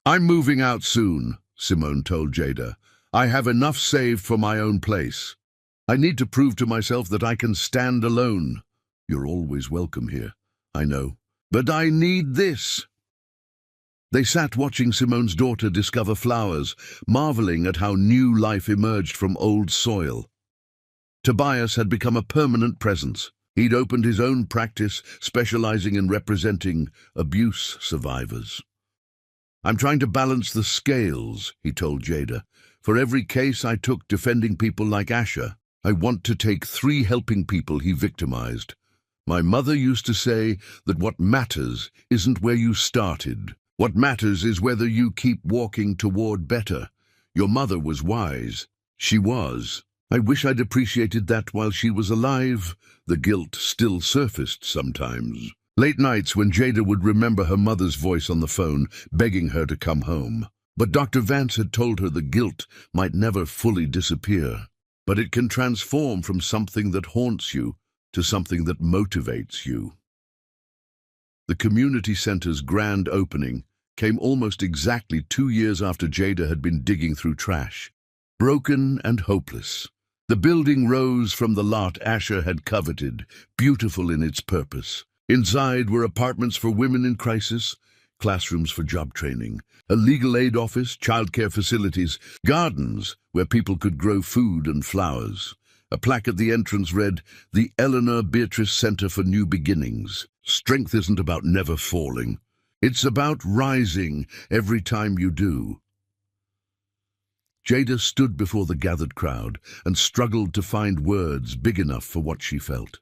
"I'm moving out soon," Simone told Jada. "I have enough saved for my own place. I need to prove to myself that I can stand alone." "You're always welcome here, I know. But I need this." They sat watching Simone's daughter discover flowers, marveling at how new life emerged from old soil. Tobias had become a permanent presence. He'd opened his own practice, specializing in representing abuse survivors. "I'm trying to balance the scales," he told Jada. "For every case I took defending people like Asher, I want to take 3 helping people he victimized. My mother used to say that what matters isn't where you started. What matters is whether you keep walking toward better. Your mother was wise. She was. I wish I'd appreciated that while she was alive." The guilt still surfaced sometimes. Late nights when Jada would remember her mother's voice on the phone, begging her to come home. But Dr. Vance had told her the guilt might never fully disappear. But it can transform from something that haunts you to something that motivates you. The community center's grand opening came almost exactly 2 years after Jada had been digging through trash. Broken and hopeless, the building rose from the lot Asher had coveted, beautiful in its purpose. Inside were apartments for women in crisis, classrooms for job training, a legal aid office, childcare facilities, gardens where people could grow food and flowers. A plaque at the entrance read, "The Eleanor Beatrice Center for New Beginnings. Strength isn't about never falling. It's about rising every time you do." Jada stood before the gathered crowd and struggled to find words big enough for what she felt.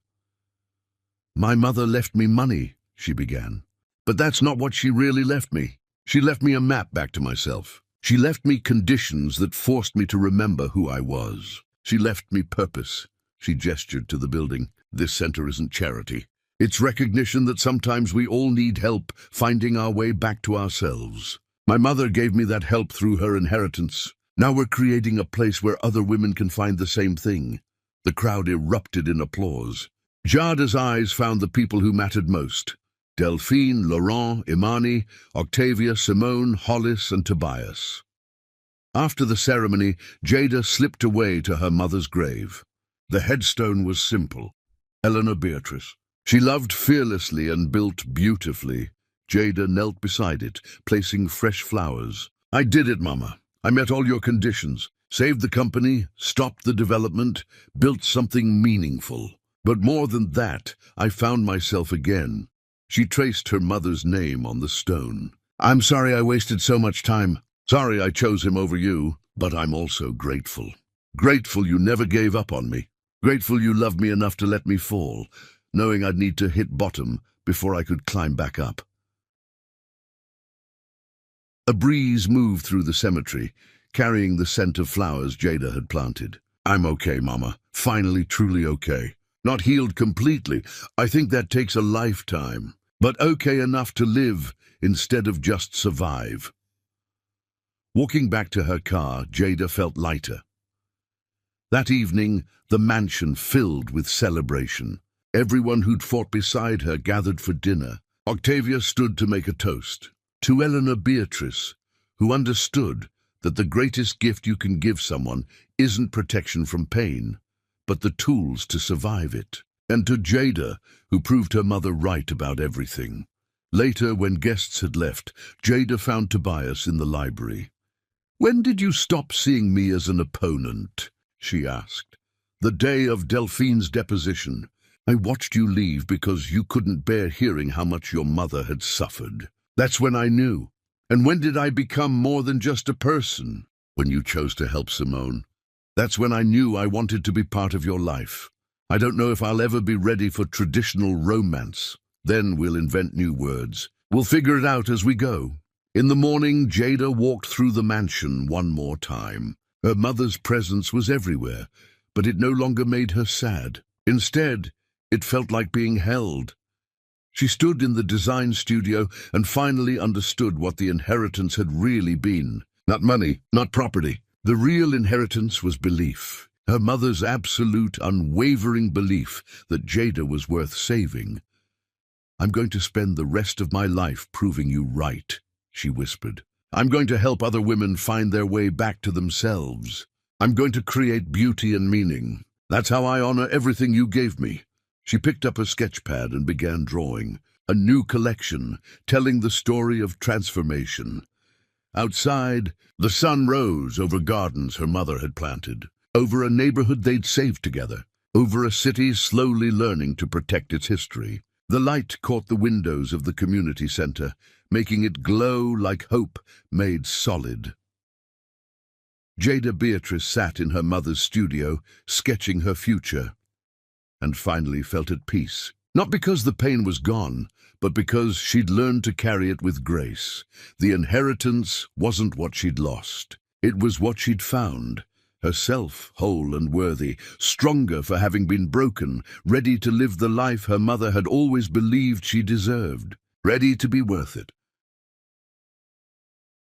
"My mother left me money," she began. "But that's not what she really left me. She left me a map back to myself. She left me conditions that forced me to remember who I was. She left me purpose." She gestured to the building. "This center isn't charity. It's recognition that sometimes we all need help finding our way back to ourselves. My mother gave me that help through her inheritance. Now we're creating a place where other women can find the same thing. The crowd erupted in applause. Jada's eyes found the people who mattered most. Delphine, Laurent, Imani, Octavia, Simone, Hollis, and Tobias. After the ceremony, Jada slipped away to her mother's grave. The headstone was simple. Eleanor Beatrice. She loved fearlessly and built beautifully. Jada knelt beside it, placing fresh flowers. I did it, Mama. I met all your conditions. Saved the company, stopped the development, built something meaningful. But more than that, I found myself again. She traced her mother's name on the stone. I'm sorry I wasted so much time. Sorry I chose him over you, but I'm also grateful. Grateful you never gave up on me. Grateful you loved me enough to let me fall, knowing I'd need to hit bottom before I could climb back up. A breeze moved through the cemetery, carrying the scent of flowers Jada had planted. I'm okay, Mama. Finally, truly okay. Not healed completely. I think that takes a lifetime. But okay enough to live instead of just survive. Walking back to her car, Jada felt lighter. That evening, the mansion filled with celebration. Everyone who'd fought beside her gathered for dinner. Octavia stood to make a toast. To Eleanor Beatrice, who understood that the greatest gift you can give someone isn't protection from pain, but the tools to survive it. And to Jada, who proved her mother right about everything. Later, when guests had left, Jada found Tobias in the library. When did you stop seeing me as an opponent? She asked. The day of Delphine's deposition. I watched you leave because you couldn't bear hearing how much your mother had suffered. That's when I knew. And when did I become more than just a person? When you chose to help Simone. That's when I knew I wanted to be part of your life. I don't know if I'll ever be ready for traditional romance. Then we'll invent new words. We'll figure it out as we go. In the morning, Jada walked through the mansion one more time. Her mother's presence was everywhere, but it no longer made her sad. Instead, it felt like being held. She stood in the design studio and finally understood what the inheritance had really been. Not money, not property. The real inheritance was belief. Her mother's absolute, unwavering belief that Jada was worth saving. I'm going to spend the rest of my life proving you right, she whispered. I'm going to help other women find their way back to themselves. I'm going to create beauty and meaning. That's how I honor everything you gave me. She picked up a sketch pad and began drawing. A new collection, telling the story of transformation. Outside, the sun rose over gardens her mother had planted. Over a neighborhood they'd saved together, over a city slowly learning to protect its history. The light caught the windows of the community center, making it glow like hope made solid. Jada Beatrice sat in her mother's studio, sketching her future, and finally felt at peace. Not because the pain was gone, but because she'd learned to carry it with grace. The inheritance wasn't what she'd lost. It was what she'd found. Herself whole and worthy, stronger for having been broken, ready to live the life her mother had always believed she deserved, ready to be worth it.